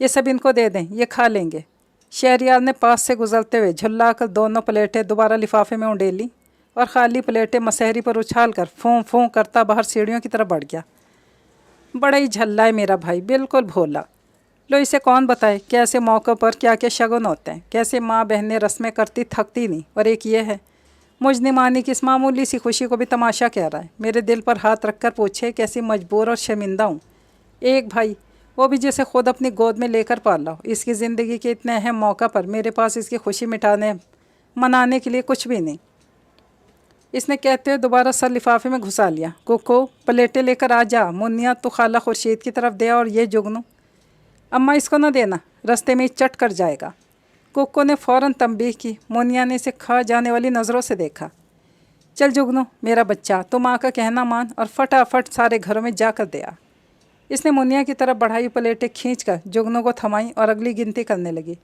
ये सब इनको दे दें, ये खा लेंगे। शहरियार ने पास से गुजरते हुए झुल्ला कर दोनों प्लेटें दोबारा लिफाफे में उंडेली और खाली प्लेटें मसहरी पर उछाल कर फूं फूं करता बाहर सीढ़ियों की तरफ बढ़ गया। बड़ा ही झल्ला है मेरा भाई, बिल्कुल भोला। लो इसे कौन बताए कि ऐसे मौक़ों पर क्या क्या शगुन होते हैं, कैसे माँ बहनें रस्में करती थकती नहीं। और एक ये है, मुझने मानी कि इस मामूली सी खुशी को भी तमाशा कह रहा है। मेरे दिल पर हाथ रखकर पूछे कैसी मजबूर और शर्मिंदा हूँ। एक भाई, वो भी जिसे खुद अपनी गोद में लेकर पाला हो। इसकी ज़िंदगी के इतने अहम मौका पर मेरे पास इसकी खुशी मनाने के लिए कुछ भी नहीं। इसने कहते हुए दोबारा सर लिफाफे में घुसा लिया। कोको प्लेटें लेकर आ जा। मुन्निया तो खाला खुर्शीद की तरफ दे, और ये जुगनू। अम्मा इसको न देना, रास्ते में ही चट कर जाएगा। कोको ने फ़ौरन तंबीह की। मुनिया ने इसे खा जाने वाली नज़रों से देखा। चल जुगनू मेरा बच्चा, तुम माँ का कहना मान और फटाफट सारे घरों में जाकर दे आ। इसने मुनिया की तरफ बढ़ाई प्लेटें खींचकर जुगनू को थमाई और अगली गिनती करने लगी।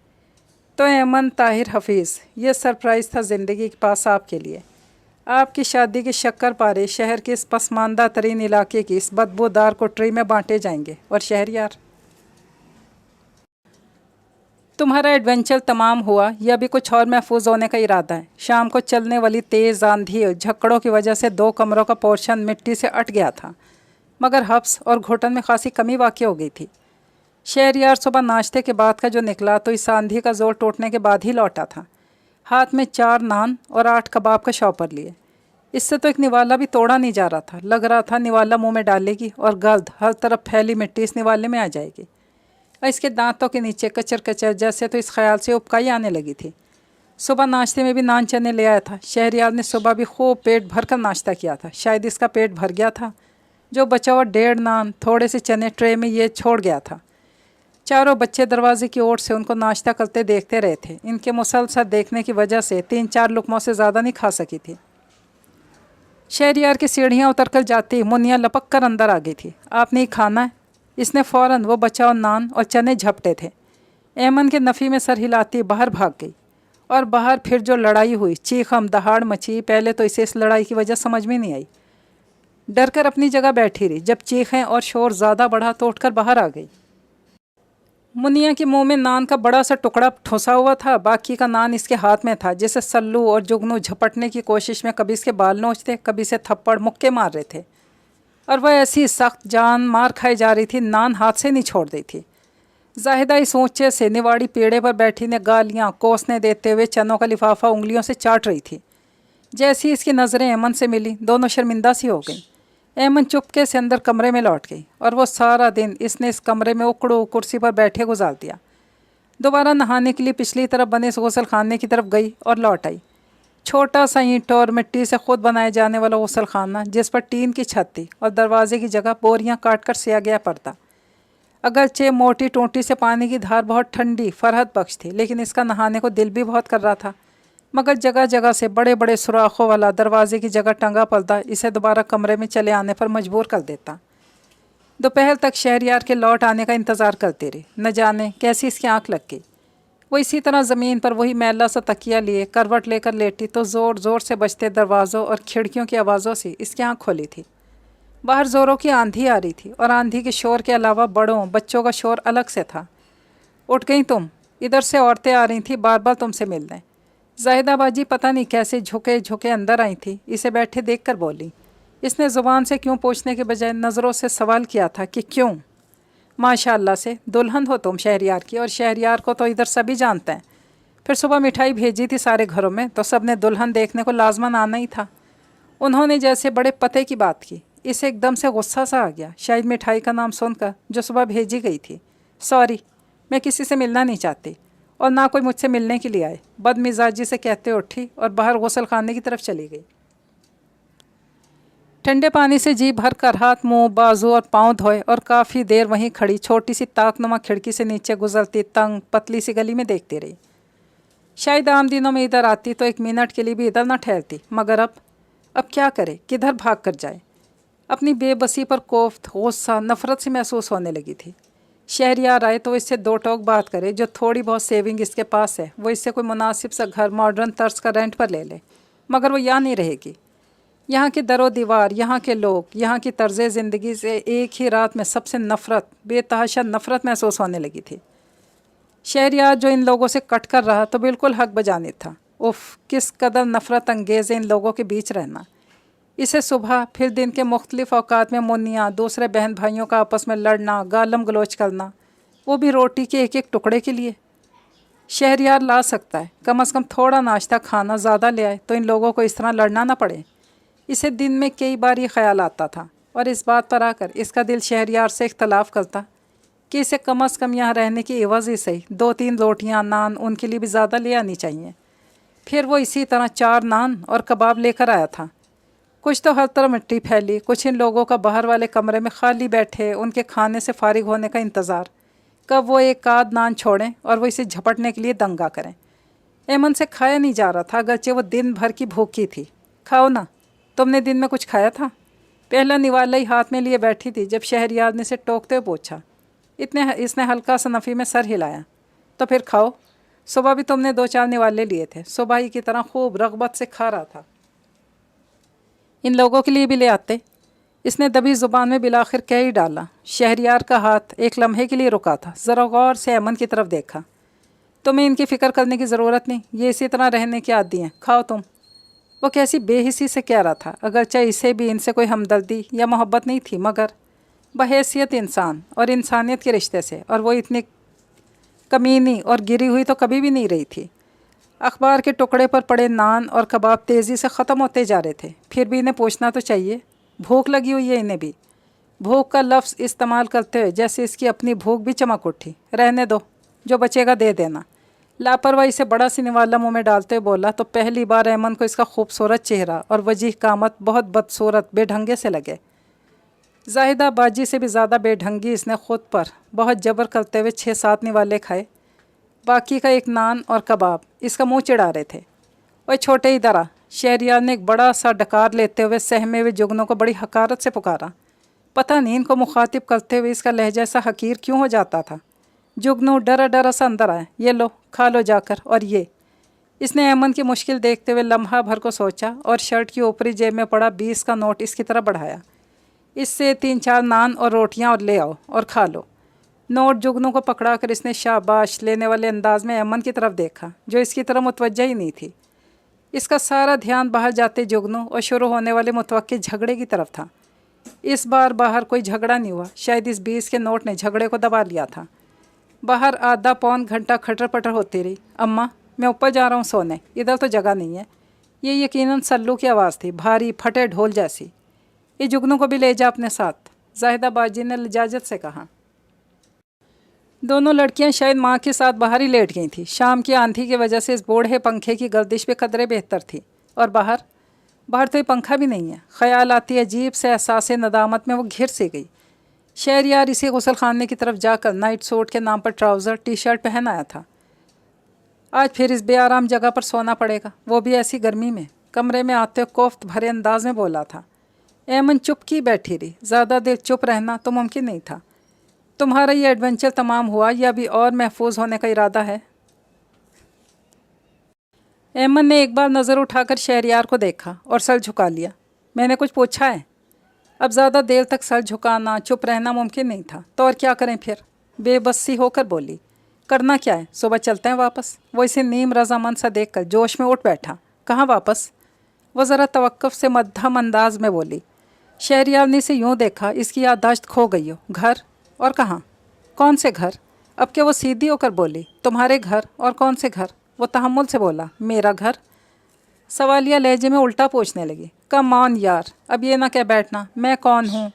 तो ऐमन ताहिर हफीज़, ये सरप्राइज़ था ज़िंदगी के पास आपके लिए। आपकी शादी के शक्कर पारे शहर के इस पसमानदा तरीन इलाके की इस बदबूदार कोठरी में बांटे जाएंगे। और शहरियार تمہارا ایڈونچر تمام ہوا یا بھی کچھ اور محفوظ ہونے کا ارادہ ہے؟ شام کو چلنے والی تیز آندھی اور جھکڑوں کی وجہ سے 2 کمروں کا پورشن مٹی سے اٹ گیا تھا، مگر حبس اور گھٹن میں خاصی کمی واقع ہو گئی تھی۔ شہریار صبح ناشتے کے بعد کا جو نکلا تو اس آندھی کا زور ٹوٹنے کے بعد ہی لوٹا تھا، ہاتھ میں 4 نان اور 8 کباب کا شاپر لیے۔ اس سے تو ایک نوالا بھی توڑا نہیں جا رہا تھا، لگ رہا تھا نوالا منہ میں ڈالے گی اور گرد ہر طرف پھیلی مٹی اس نوالے میں آ جائے گی، اور اس کے دانتوں کے نیچے کچر کچر جیسے تو اس خیال سے اپکائی آنے لگی تھی۔ صبح ناشتے میں بھی نان چنے لے آیا تھا۔ شہریار نے صبح بھی خوب پیٹ بھر کر ناشتہ کیا تھا، شاید اس کا پیٹ بھر گیا تھا، جو بچا ہوا 1.5 نان تھوڑے سے چنے ٹرے میں یہ چھوڑ گیا تھا۔ چاروں بچے دروازے کی اوٹ سے ان کو ناشتہ کرتے دیکھتے رہے تھے۔ ان کے مسلسل دیکھنے کی وجہ سے 3-4 لقموں سے زیادہ نہیں کھا سکی تھی۔ شہریار کی سیڑھیاں اتر کر جاتی منیا لپک کر اندر آ گئی تھی۔ آپ نے ہی کھانا ہے؟ اس نے فوراً وہ بچاؤ نان اور چنے جھپٹے تھے۔ ایمن کے نفی میں سر ہلاتی باہر بھاگ گئی، اور باہر پھر جو لڑائی ہوئی، چیخم دہاڑ مچی، پہلے تو اسے اس لڑائی کی وجہ سمجھ میں نہیں آئی، ڈر کر اپنی جگہ بیٹھی رہی۔ جب چیخیں اور شور زیادہ بڑھا تو اٹھ کر باہر آ گئی۔ منیا کے منہ میں نان کا بڑا سا ٹکڑا ٹھوسا ہوا تھا، باقی کا نان اس کے ہاتھ میں تھا، جسے سلو اور جگنو جھپٹنے کی کوشش میں کبھی اس کے بال نوچتے، کبھی سے تھپڑ مکے مار رہے تھے، اور وہ ایسی سخت جان مار کھائی جا رہی تھی، نان ہاتھ سے نہیں چھوڑ رہی تھی۔ زاہدہ اس اونچے سے نواڑی پیڑے پر بیٹھی نے گالیاں کوسنے دیتے ہوئے چنوں کا لفافہ انگلیوں سے چاٹ رہی تھی۔ جیسی اس کی نظریں ایمن سے ملی، دونوں شرمندہ سی ہو گئیں۔ ایمن چپکے سے اندر کمرے میں لوٹ گئی، اور وہ سارا دن اس نے اس کمرے میں اکڑو کرسی پر بیٹھے گزار دیا۔ دوبارہ نہانے کے لیے پچھلی طرف بنے اس غسل خانے کی طرف گئی اور لوٹ آئی۔ چھوٹا سا اینٹوں اور مٹی سے خود بنائے جانے والا غسل خانہ، جس پر ٹین کی چھت تھی اور دروازے کی جگہ بوریاں کاٹ کر سیا گیا پردہ۔ اگرچہ موٹی ٹونٹی سے پانی کی دھار بہت ٹھنڈی فرحت بخش تھی، لیکن اس کا نہانے کو دل بھی بہت کر رہا تھا، مگر جگہ جگہ سے بڑے بڑے سوراخوں والا دروازے کی جگہ ٹنگا پردہ اسے دوبارہ کمرے میں چلے آنے پر مجبور کر دیتا۔ دوپہر تک شہریار کے لوٹ آنے کا انتظار کرتے رہے، نہ جانے کیسی اس کی آنکھ لگ گئی۔ وہ اسی طرح زمین پر وہی میلا سا تکیہ لیے کروٹ لے کر لیٹی تو زور زور سے بجتے دروازوں اور کھڑکیوں کی آوازوں سے اس کی آنکھ کھولی تھی۔ باہر زوروں کی آندھی آ رہی تھی، اور آندھی کے شور کے علاوہ بڑوں بچوں کا شور الگ سے تھا۔ اٹھ گئیں تم؟ ادھر سے عورتیں آ رہی تھیں بار بار تم سے ملنے۔ زاہدہ باجی پتہ نہیں کیسے جھکے جھکے اندر آئی تھی، اسے بیٹھے دیکھ کر بولی۔ اس نے زبان سے کیوں پوچھنے کے بجائے نظروں سے سوال کیا تھا کہ کیوں؟ ماشاء اللہ سے دلہن ہو تم شہریار کی، اور شہریار کو تو ادھر سبھی جانتے ہیں۔ پھر صبح مٹھائی بھیجی تھی سارے گھروں میں، تو سب نے دلہن دیکھنے کو لازماً آنا ہی تھا۔ انہوں نے جیسے بڑے پتے کی بات کی۔ اسے ایک دم سے غصہ سا آ گیا، شاید مٹھائی کا نام سن کر جو صبح بھیجی گئی تھی۔ سوری، میں کسی سے ملنا نہیں چاہتی، اور نہ کوئی مجھ سے ملنے کے لیے آئے، بد مزاجی سے کہتے اٹھی اور باہر غسل خانے کی طرف چلی گئی۔ ٹھنڈے پانی سے جی بھر کر ہاتھ منہ بازو اور پاؤں دھوئے، اور کافی دیر وہیں کھڑی چھوٹی سی تاک نما کھڑکی سے نیچے گزرتی تنگ پتلی سی گلی میں دیکھتی رہی۔ شاید عام دنوں میں ادھر آتی تو 1 منٹ کے لیے بھی ادھر نہ ٹھہرتی، مگر اب کیا کرے، کدھر بھاگ کر جائے؟ اپنی بے بسی پر کوفت، غصہ، نفرت سی محسوس ہونے لگی تھی۔ شہریار آئے تو اس سے 2 ٹوک بات کرے، جو تھوڑی بہت سیونگ اس کے پاس ہے وہ اس سے کوئی مناسب سا گھر ماڈرن طرز کا رینٹ پر لے لے، مگر وہ یہاں نہیں رہے گی۔ یہاں کے در و دیوار، یہاں کے لوگ، یہاں کی طرز زندگی سے ایک ہی رات میں سب سے نفرت، بے تحاشا نفرت محسوس ہونے لگی تھی۔ شہریار جو ان لوگوں سے کٹ کر رہا تو بالکل حق بجانب تھا۔ اف، کس قدر نفرت انگیز ہے ان لوگوں کے بیچ رہنا۔ اسے صبح پھر دن کے مختلف اوقات میں منیاں دوسرے بہن بھائیوں کا آپس میں لڑنا، گالم گلوچ کرنا، وہ بھی روٹی کے ایک ایک ٹکڑے کے لیے۔ شہریار لا سکتا ہے، کم از کم تھوڑا ناشتہ کھانا زیادہ لے آئے تو ان لوگوں کو اس طرح لڑنا نہ پڑے۔ اسے دن میں کئی بار یہ خیال آتا تھا، اور اس بات پر آ کر اس کا دل شہریار سے اختلاف کرتا کہ اسے کم از کم یہاں رہنے کی عوض ہی صحیح 2-3 روٹیاں نان ان کے لیے بھی زیادہ لے آنی چاہیے۔ پھر وہ اسی طرح 4 نان اور کباب لے کر آیا تھا۔ کچھ تو ہر طرف مٹی پھیلی، کچھ ان لوگوں کا باہر والے کمرے میں خالی بیٹھے ان کے کھانے سے فارغ ہونے کا انتظار، کب وہ ایک آدھ نان چھوڑیں اور وہ اسے جھپٹنے کے لیے دنگا کریں۔ ایمن سے کھایا نہیں جا رہا تھا، اگرچہ وہ دن بھر کی بھوکی تھی۔ کھاؤ نا، تم نے دن میں کچھ کھایا تھا؟ پہلا نوالا ہی ہاتھ میں لیے بیٹھی تھی جب شہریار نے اسے ٹوکتے ہوئے پوچھا۔ اس نے ہلکا سا نفی میں سر ہلایا۔ تو پھر کھاؤ، صبح بھی تم نے 2-4 نوالے لیے تھے، صبح ہی کی طرح خوب رغبت سے کھا رہا تھا۔ ان لوگوں کے لیے بھی لے آتے۔ اس نے دبی زبان میں بالآخر کہہ ہی ڈالا۔ شہریار کا ہاتھ ایک لمحے کے لیے رکا تھا، ذرا غور سے ایمن کی طرف دیکھا۔ तुम्हें इनकी फ़िक्र करने की ज़रूरत नहीं, ये इसी तरह रहने की आदी हैं, खाओ तुम। वो कैसी बेहिसी से कह रहा था, अगरचे इसे भी इनसे कोई हमदर्दी या मोहब्बत नहीं थी, मगर बहैसियत इंसान और इंसानियत के रिश्ते से, और वो इतनी कमीनी और गिरी हुई तो कभी भी नहीं रही थी। अखबार के टुकड़े पर पड़े नान और कबाब तेज़ी से ख़त्म होते जा रहे थे, फिर भी इन्हें पूछना तो चाहिए, भूख लगी हुई है इन्हें भी। भूख का लफ्ज़ इस्तेमाल करते हुए जैसे इसकी अपनी भूख भी चमक उठी। रहने दो, जो बचेगा दे देना। लापरवाही से बड़ा सी निवाला मुंह में डालते हुए बोला तो पहली बार अहमन को इसका खूबसूरत चेहरा और वजीह कामत बहुत बदसूरत बेढंगे से लगे। जाहिदा बाजी से भी ज़्यादा बेढंगी इसने ख़ुद पर बहुत जबर करते हुए 6-7 निवाले खाए। बाकी का एक नान और कबाब इसका मुंह चिढ़ा रहे थे। और छोटे ही दरा, शहरियार ने एक बड़ा सा डकार लेते हुए सहमे हुए जुगनों को बड़ी हकारत से पुकारा। पता नहीं इनको मुखातिब करते हुए इसका लहजा सा हकीर क्यों हो जाता था। जुगनू डरा डरा सा अंदर आया, ये लो खा लो जाकर। और ये, इसने अहमद की मुश्किल देखते हुए लम्हा भर को सोचा और शर्ट की ऊपरी जेब में पड़ा 20 का नोट इसकी तरफ बढ़ाया। इससे 3-4 नान और रोटियां और ले आओ और खा लो। नोट जुगनू को पकड़ा कर इसने शाबाश लेने वाले अंदाज में अहमद की तरफ देखा, जो इसकी तरफ मुतवज्जा ही नहीं थी। इसका सारा ध्यान बाहर जाते जुगनू और शुरू होने वाले मुतवक्किल झगड़े की तरफ था। इस बार बाहर कोई झगड़ा नहीं हुआ, शायद इस 20 के नोट ने झगड़े को दबा लिया था। बाहर आधा पौन घंटा खटर पटर होती रही। अम्मा, मैं ऊपर जा रहा हूँ सोने, इधर तो जगह नहीं है। ये यकीनन सल्लू की आवाज़ थी, भारी फटे ढोल जैसी। ये जुगनू को भी ले जा अपने साथ, जाहिदा बाजी ने लिजाजत से कहा। दोनों लड़कियां शायद माँ के साथ बाहर ही लेट गई थीं। शाम की आंधी की वजह से इस बूढ़े पंखे की गर्दिश पे कदरे बेहतर थी। और बाहर तो ये पंखा भी नहीं है। ख्याल आती अजीब से एहसास नदामत में वो घिर सी गई। शहरयार इसी गुसल खाने की तरफ जाकर नाइट सूट के नाम पर ट्राउज़र टी शर्ट पहन आया था। आज फिर इस बेआराम जगह पर सोना पड़ेगा, वो भी ऐसी गर्मी में। कमरे में आते कोफ्त भरे अंदाज में बोला था। एमन चुप की बैठी रही। ज़्यादा देर चुप रहना तो मुमकिन नहीं था। तुम्हारा ये एडवेंचर तमाम हुआ या अभी और महफूज होने का इरादा है? एमन ने एक बार नज़र उठाकर शहरयार को देखा और सर झुका लिया। मैंने कुछ पूछा है? अब ज़्यादा देर तक सर झुकाना चुप रहना मुमकिन नहीं था, तो और क्या करें फिर? बेबसी होकर बोली। करना क्या है, सुबह चलते हैं वापस। वो इसे नीम रजामंद सा देखकर जोश में उठ बैठा। कहाँ वापस? वो ज़रा तवक्कुफ से मध्यम अंदाज में बोली। शहरयार ने इसे यूँ देखा इसकी याददाश्त खो गई हो। घर? और कहाँ? कौन से घर? अब क्या वो सीधी होकर बोली। तुम्हारे घर। और कौन से घर? वो तहम्मुल से बोला। मेरा घर। सवालिया लहजे में उल्टा पूछने लगी। कम ऑन यार, अब ये ना कह बैठना मैं कौन हूँ।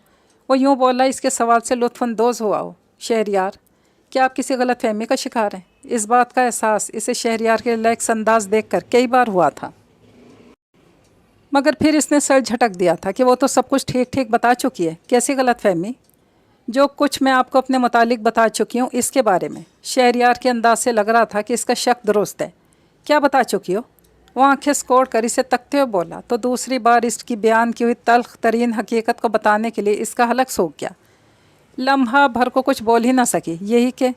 वो यूँ बोला इसके सवाल से लुत्फ़अंदोज़ हुआ हो। शहरयार, क्या आप किसी गलत फहमी का शिकार हैं? इस बात का एहसास इसे शहरयार के लैक्स अंदाज देख कर कई बार हुआ था, मगर फिर इसने सर झटक दिया था कि वो तो सब कुछ ठीक ठीक बता चुकी है। कैसी गलत फहमी? जो कुछ मैं आपको अपने मुतालिक बता चुकी हूँ इसके बारे में। शहरयार के अंदाज से लग रहा था कि इसका शक दुरुस्त है। क्या बता चुकी हो? वो आंखें सिकोड़ कर इसे तकते हुए बोला तो दूसरी बार इसकी बयान की हुई तल्ख तरीन हकीकत को बताने के लिए इसका हलक सूख गया। लम्हा भर को कुछ बोल ही ना सकी। यही कि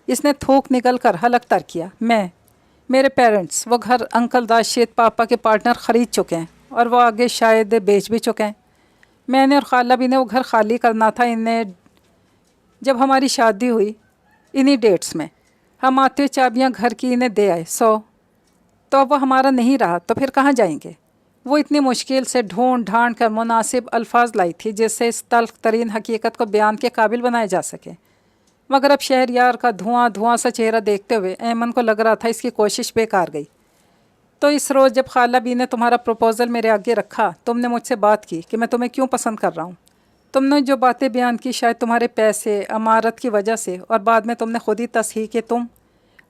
इसने थूक निकल कर हलक तर किया। मेरे पेरेंट्स, वो घर अंकल राशिद पापा के पार्टनर ख़रीद चुके हैं और वो आगे शायद बेच भी चुके हैं। मैंने और खाला भी ने वो घर खाली करना था इन्हें जब हमारी शादी हुई। इन्हीं डेट्स में हम आते हुए चाबियाँ घर की इन्हें दे आए। तो अब वो हमारा नहीं रहा तो फिर कहाँ जाएंगे? वो इतनी मुश्किल से ढूंढ ढांड कर मुनासिब अल्फाज लाई थी जिससे इस तल्ख तरीन हकीकत को बयान के काबिल बनाया जा सके। मगर अब शहरयार का धुआं धुआं सा चेहरा देखते हुए ऐमन को लग रहा था इसकी कोशिश बेकार गई। तो इस रोज़ जब खाला बी ने तुम्हारा प्रपोज़ल मेरे आगे रखा, तुमने मुझसे बात की कि मैं तुम्हें क्यों पसंद कर रहा हूँ। तुमने जो बातें बयान की शायद तुम्हारे पैसे अमारत की वजह से, और बाद में तुमने खुद ही तस्हीह कि तुम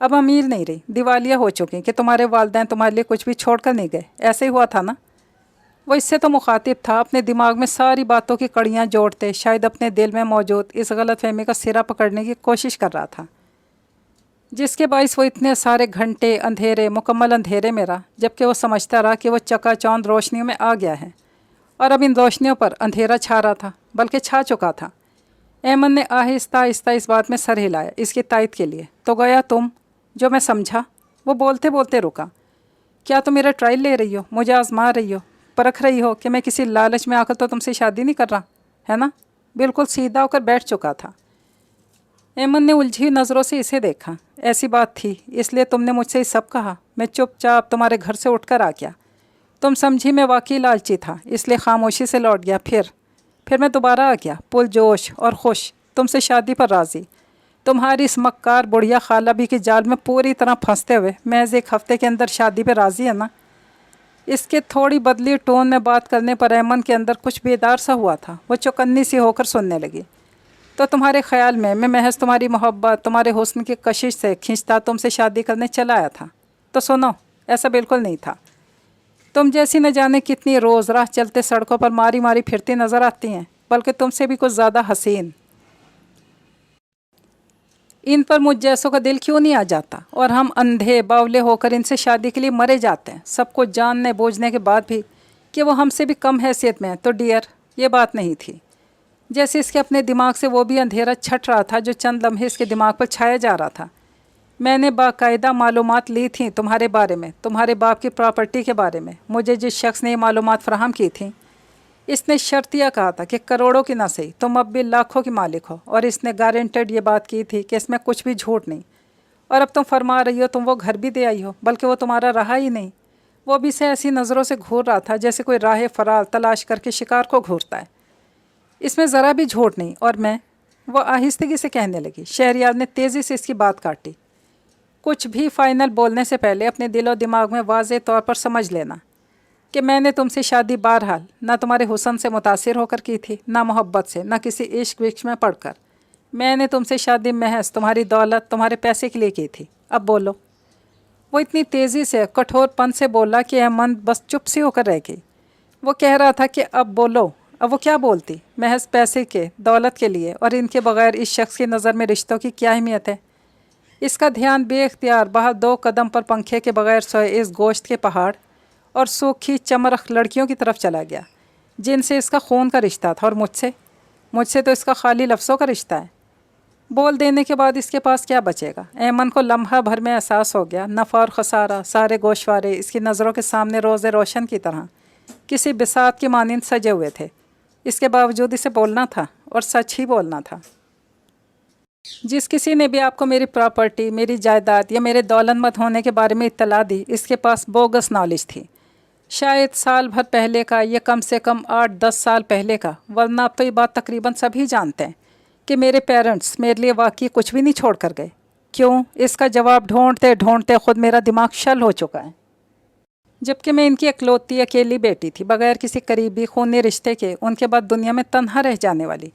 अब अमीर नहीं रही, दिवालिया हो चुकी, कि तुम्हारे वालिदैन तुम्हारे लिए कुछ भी छोड़ कर नहीं गए। ऐसे ही हुआ था ना? वो इससे तो मुखातिब था, अपने दिमाग में सारी बातों की कड़ियाँ जोड़ते शायद अपने दिल में मौजूद इस गलत फहमी का सिरा पकड़ने की कोशिश कर रहा था, जिसके बाइस वो इतने सारे घंटे अंधेरे मुकम्मल अंधेरे में रहा, जबकि वो समझता रहा कि वो चकाचौंध रोशनियों में आ गया है और अब इन रोशनियों पर अंधेरा छा रहा था, बल्कि छा चुका था। ऐमन ने आहिस्ता आहिस्ता इस बात में सर हिलाया इसकी तायद के लिए। तो गया तुम, जो मैं समझा। वो बोलते बोलते रुका। क्या तुम मेरा ट्रायल ले रही हो, मुझे आजमा रही हो, परख रही हो कि मैं किसी लालच में आकर तो तुमसे शादी नहीं कर रहा, है ना? बिल्कुल सीधा होकर बैठ चुका था। ایمن نے الجھی ہوئی نظروں سے اسے دیکھا۔ ایسی بات تھی اس لیے تم نے مجھ سے یہ سب کہا؟ میں چپ چاپ تمہارے گھر سے اٹھ کر آ گیا۔ تم سمجھی میں واقعی لالچی تھا اس لیے خاموشی سے لوٹ گیا۔ پھر میں دوبارہ آ گیا پل جوش اور خوش، تم سے شادی پر راضی، تمہاری اس مکار بڑھیا خالہ بھی کے جال میں پوری طرح پھنستے ہوئے محض ایک ہفتے کے اندر شادی پہ راضی ہے نا؟ اس کے تھوڑی بدلی ٹون میں بات کرنے پر ایمن کے اندر کچھ بیدار سا ہوا تھا۔ وہ چوکنی سی ہو کر سننے لگی۔ تو تمہارے خیال میں محض تمہاری محبت، تمہارے حسن کی کشش سے کھنچتا تم سے شادی کرنے چلا آیا تھا؟ تو سنو، ایسا بالکل نہیں تھا۔ تم جیسی نہ جانے کتنی روز راہ چلتے سڑکوں پر ماری ماری پھرتی نظر آتی ہیں، بلکہ تم سے بھی کچھ زیادہ حسین۔ ان پر مجھ جیسوں کا دل کیوں نہیں آ جاتا؟ اور ہم اندھے باولے ہو کر ان سے شادی کے لیے مرے جاتے ہیں، سب کو جاننے بوجھنے کے بعد بھی کہ وہ ہم سے بھی کم حیثیت میں ہیں۔ تو ڈیئر، یہ بات نہیں تھی۔ جیسے اس کے اپنے دماغ سے وہ بھی اندھیرا چھٹ رہا تھا جو چند لمحے اس کے دماغ پر چھایا جا رہا تھا۔ میں نے باقاعدہ معلومات لی تھیں تمہارے بارے میں، تمہارے باپ کی پراپرٹی کے بارے میں۔ مجھے جس شخص نے یہ معلومات فراہم کی تھیں، اس نے شرطیہ کہا تھا کہ کروڑوں کی نہ صحیح تم اب بھی لاکھوں کی مالک ہو، اور اس نے گارنٹیڈ یہ بات کی تھی کہ اس میں کچھ بھی جھوٹ نہیں۔ اور اب تم فرما رہی ہو تم وہ گھر بھی دے آئی ہو، بلکہ وہ تمہارا رہا ہی نہیں۔ وہ بھی سے ایسی نظروں سے گھور رہا تھا جیسے کوئی راہ فرار تلاش کر کے شکار کو گھورتا ہے۔ اس میں ذرا بھی جھوٹ نہیں۔ اور میں، وہ آہستگی سے کہنے لگی۔ شہریار نے تیزی سے اس کی بات کاٹی۔ کچھ بھی فائنل بولنے سے پہلے اپنے دل و دماغ میں واضح طور پر سمجھ لینا کہ میں نے تم سے شادی بہرحال نہ تمہارے حسن سے متاثر ہو کر کی تھی، نہ محبت سے، نہ کسی عشق وشق میں پڑھ کر۔ میں نے تم سے شادی محض تمہاری دولت، تمہارے پیسے کے لیے کی تھی۔ اب بولو۔ وہ اتنی تیزی سے، کٹھور پن سے بولا کہ ایمن بس چپ سی ہو کر رہ گئی۔ وہ کہہ رہا تھا کہ اب بولو۔ اب وہ کیا بولتی؟ محض پیسے کے، دولت کے لیے، اور ان کے بغیر اس شخص کی نظر میں رشتوں کی کیا اہمیت ہے؟ اس کا دھیان بے اختیار باہر 2 قدم پر پنکھے کے بغیر سوئے اس گوشت کے پہاڑ اور سوکھی چمرخ لڑکیوں کی طرف چلا گیا جن سے اس کا خون کا رشتہ تھا، اور مجھ سے تو اس کا خالی لفظوں کا رشتہ ہے۔ بول دینے کے بعد اس کے پاس کیا بچے گا؟ ایمن کو لمحہ بھر میں احساس ہو گیا نفع اور خسارہ، سارے گوشوارے اس کی نظروں کے سامنے روز روشن کی طرح کسی بساط کی مانند سجے ہوئے تھے۔ اس کے باوجود اسے بولنا تھا، اور سچ ہی بولنا تھا۔ جس کسی نے بھی آپ کو میری پراپرٹی، میری جائیداد یا میرے دولت مند ہونے کے بارے میں اطلاع دی، اس کے پاس بوگس نالج تھی۔ شاید سال بھر پہلے کا، یا کم سے کم 8-10 سال پہلے کا، ورنہ اب تو یہ بات تقریباً سبھی جانتے ہیں کہ میرے پیرنٹس میرے لیے واقعی کچھ بھی نہیں چھوڑ کر گئے۔ کیوں؟ اس کا جواب ڈھونڈتے ڈھونڈتے خود میرا دماغ شل ہو چکا ہے۔ جبکہ میں ان کی اکلوتی اکیلی بیٹی تھی، بغیر کسی قریبی خونی رشتے کے، ان کے بعد دنیا میں تنہا رہ جانے والی۔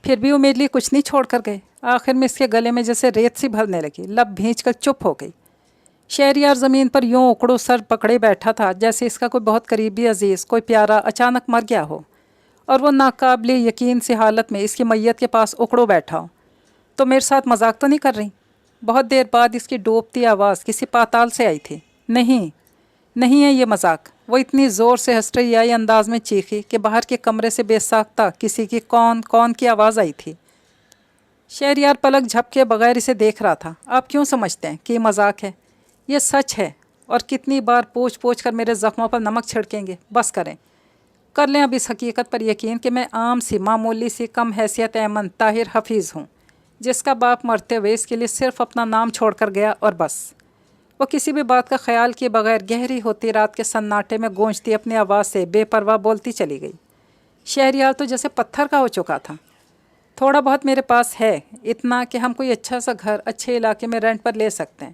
پھر بھی وہ میرے لیے کچھ نہیں چھوڑ کر گئے۔ آخر میں اس کے گلے میں جیسے ریت سی بھرنے لگی، لب بھینچ کر چپ ہو گئی۔ شہریار زمین پر یوں اکڑو سر پکڑے بیٹھا تھا جیسے اس کا کوئی بہت قریبی عزیز، کوئی پیارا اچانک مر گیا ہو، اور وہ ناقابل یقین سی حالت میں اس کی میت کے پاس اکڑو بیٹھا ہو۔ تو میرے ساتھ مذاق تو نہیں کر رہی؟ بہت دیر بعد اس کی ڈوبتی آواز کسی پاتال سے آئی تھی۔ نہیں ہے یہ مذاق۔ وہ اتنی زور سے ہنس رہی آئی انداز میں چیخی کہ باہر کے کمرے سے بے ساختہ کسی کی کون کی آواز آئی تھی۔ شہریار پلک جھپکے بغیر اسے دیکھ رہا تھا۔ آپ کیوں سمجھتے ہیں کہ یہ مذاق ہے؟ یہ سچ ہے، اور کتنی بار پوچھ کر میرے زخموں پر نمک چھڑکیں گے؟ بس کریں، کر لیں اب اس حقیقت پر یقین کہ میں عام سی معمولی سی کم حیثیت ایمن طاہر حفیظ ہوں، جس کا باپ مرتے ہوئے اس کے لیے صرف اپنا نام چھوڑ کر گیا، اور بس۔ وہ کسی بھی بات کا خیال کیے بغیر گہری ہوتی رات کے سناٹے میں گونجتی اپنی آواز سے بے پرواہ بولتی چلی گئی۔ شہریار تو جیسے پتھر کا ہو چکا تھا۔ تھوڑا بہت میرے پاس ہے، اتنا کہ ہم کوئی اچھا سا گھر اچھے علاقے میں رینٹ پر لے سکتے ہیں،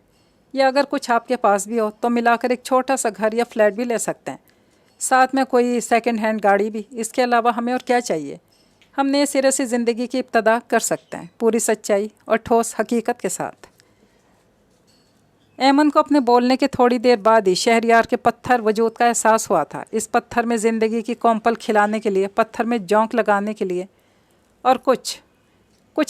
یا اگر کچھ آپ کے پاس بھی ہو تو ملا کر ایک چھوٹا سا گھر یا فلیٹ بھی لے سکتے ہیں، ساتھ میں کوئی سیکنڈ ہینڈ گاڑی بھی۔ اس کے علاوہ ہمیں اور کیا چاہیے؟ ہم نئے سرے سے زندگی کی ابتدا کر سکتے ہیں، پوری سچائی اور ٹھوس حقیقت کے ساتھ۔ ایمن کو اپنے بولنے کے تھوڑی دیر بعد ہی شہریار کے پتھر وجود کا احساس ہوا تھا۔ اس پتھر میں زندگی کی کومپل کھلانے کے لیے، پتھر میں جونک لگانے کے لیے، اور کچھ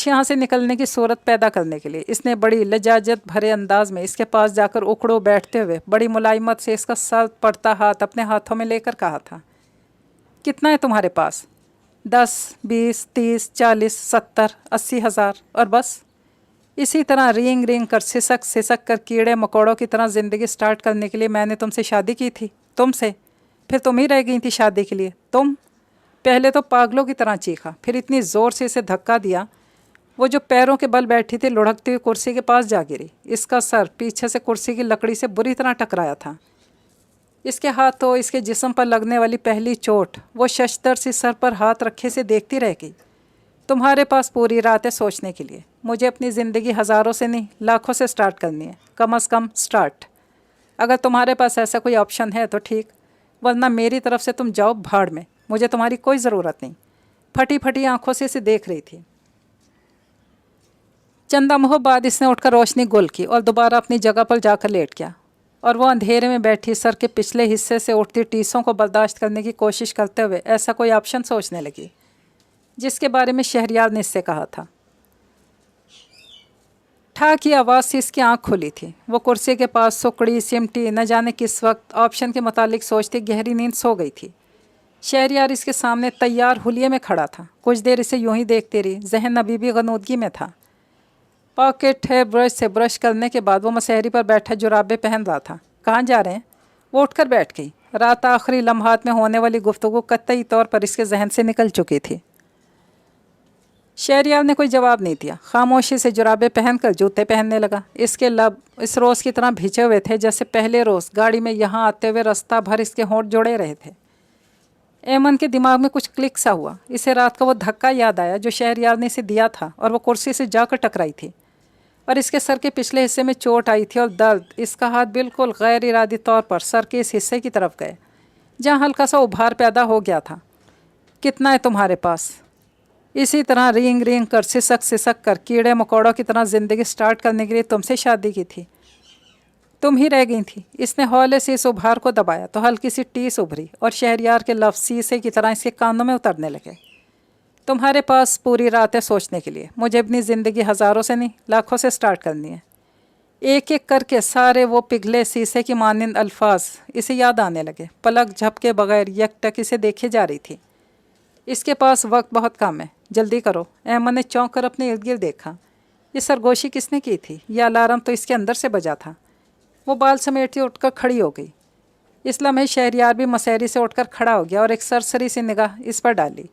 یہاں سے نکلنے کی صورت پیدا کرنے کے لیے اس نے بڑی لجاجت بھرے انداز میں اس کے پاس جا کر اکڑو بیٹھتے ہوئے بڑی ملائمت سے اس کا سر پڑتا ہاتھ اپنے ہاتھوں میں لے کر کہا تھا، کتنا ہے تمہارے پاس؟ 10، 20، 30، 40، 70، 80 ہزار؟ اور بس اسی طرح رینگ کر سسک کر کیڑے مکوڑوں کی طرح زندگی سٹارٹ کرنے کے لیے میں نے تم سے شادی کی تھی، تم سے۔ پھر تم ہی رہ گئی تھی شادی کے لیے، تم۔ پہلے تو پاگلوں کی طرح چیخا، پھر اتنی زور سے اسے دھکا دیا वो जो पैरों के बल बैठी थी लुढ़कती हुई कुर्सी के पास जा गिरी। इसका सर पीछे से कुर्सी की लकड़ी से बुरी तरह टकराया था। इसके हाथों, इसके जिस्म पर लगने वाली पहली चोट वो शशदर सी सर पर हाथ रखे से देखती रह गई। तुम्हारे पास पूरी रात है सोचने के लिए। मुझे अपनी ज़िंदगी हज़ारों से नहीं लाखों से स्टार्ट करनी है, कम अज़ कम स्टार्ट। अगर तुम्हारे पास ऐसा कोई ऑप्शन है तो ठीक, वरना मेरी तरफ से तुम जाओ भाड़ में। मुझे तुम्हारी कोई ज़रूरत नहीं। फटी फटी आंखों से इसे देख रही थी। चंदा मोह बाद इसने उठकर रोशनी गुल की और दोबारा अपनी जगह पर जाकर लेट गया, और वो अंधेरे में बैठी सर के पिछले हिस्से से उठती टीसों को बर्दाश्त करने की कोशिश करते हुए ऐसा कोई ऑप्शन सोचने लगी जिसके बारे में शहरयार ने इससे कहा था। ठा की आवाज़ से इसकी आंख खुली थी। वो कुर्सी के पास सुकड़ी सिमटी न जाने किस वक्त ऑप्शन के मुतालिक सोचती गहरी नींद सो गई थी। शहरयार इसके सामने तैयार हुलिये में खड़ा था। कुछ देर इसे यूं ही देखती रही। जहन अभी भी गनूदगी में था। पॉकेट है ब्रश से ब्रश करने के बाद वो मसहरी पर बैठा जुराबे पहन रहा था। कहाँ जा रहे हैं? वो उठकर बैठ गई। रात आखिरी लम्हात में होने वाली गुफ्तगू कतई तौर पर इसके जहन से निकल चुकी थी। शहरयार ने कोई जवाब नहीं दिया। खामोशी से जुराबे पहनकर जूते पहनने लगा। इसके लब इस रोज़ की तरह भिजे हुए थे जैसे पहले रोज़ गाड़ी में यहाँ आते हुए रास्ता भर इसके होंठ जुड़े रहे थे। एमन के दिमाग में कुछ क्लिक सा हुआ। इसे रात का वो धक्का याद आया जो शहरयार ने इसे दिया था, और वो कुर्सी से जाकर टकराई थी और इसके सर के पिछले हिस्से में चोट आई थी, और दर्द। इसका हाथ बिल्कुल गैर इरादी तौर पर सर के इस हिस्से की तरफ गए जहाँ हल्का सा उभार पैदा हो गया था। कितना है तुम्हारे पास? इसी तरह रेंग रेंग कर सिसक सिसक कर कीड़े मकोड़ों की तरह ज़िंदगी स्टार्ट करने के लिए तुमसे शादी की थी। तुम ही रह गई थी। इसने हौले से इस उभार को दबाया तो हल्की सी टीस उभरी और शहरयार के लफ्ज़ शीशे की तरह इसके कानों में उतरने लगे। तुम्हारे पास पूरी रात है सोचने के लिए। मुझे अपनी ज़िंदगी हज़ारों से नहीं लाखों से स्टार्ट करनी है। एक एक करके सारे वो पिघले शीशे की मानिंद अल्फाज इसे याद आने लगे। पलक झपके बगैर यकटक इसे देखे जा रही थी। इसके पास वक्त बहुत कम है, जल्दी करो। अहमद ने चौंक कर अपने इर्द गिर्द देखा। ये सरगोशी किसने की थी? यह अलार्म तो इसके अंदर से बजा था। वो बाल समेटती उठकर खड़ी हो गई। इस लम्हे शहरयार भी मसहरी से उठकर खड़ा हो गया और एक सरसरी सी निगाह इस पर डाली।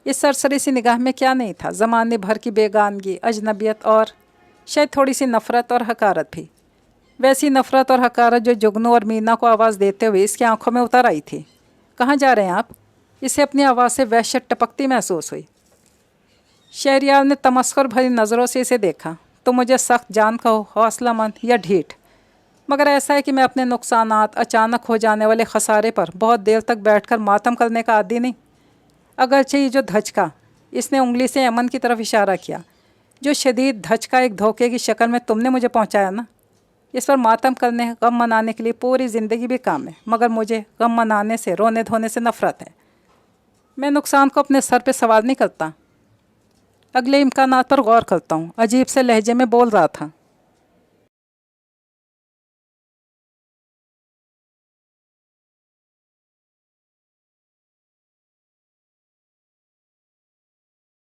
इस सरसरी सी निगाह में क्या नहीं था? ज़माने भर की बेगानगी, अजनबियत और शायद थोड़ी सी नफ़रत और हकारत भी। वैसी नफ़रत और हकारत जो जुगनू और मीना को आवाज़ देते हुए इसकी आंखों में उतर आई थी। कहाँ जा रहे हैं आप? इसे अपनी आवाज़ से वहशत टपकती महसूस हुई। शहरयार ने तमस्खुर भरी नज़रों से इसे देखा। तो मुझे सख्त जान कहो, हौसलामंद या ढीठ, मगर ऐसा है कि मैं अपने नुकसानात, अचानक हो जाने वाले खसारे पर बहुत देर तक बैठकर मातम करने का आदी नहीं। अगरचे ये जो धचका, इसने उंगली से अमन की तरफ इशारा किया, जो शदीद धचका एक धोखे की शक्ल में तुमने मुझे पहुंचाया ना, इस पर मातम करने, गम मनाने के लिए पूरी ज़िंदगी भी काम है। मगर मुझे गम मनाने से, रोने धोने से नफ़रत है। मैं नुकसान को अपने सर पे सवार नहीं करता, अगले इम्कानात पर गौर करता हूँ। अजीब से लहजे में बोल रहा था।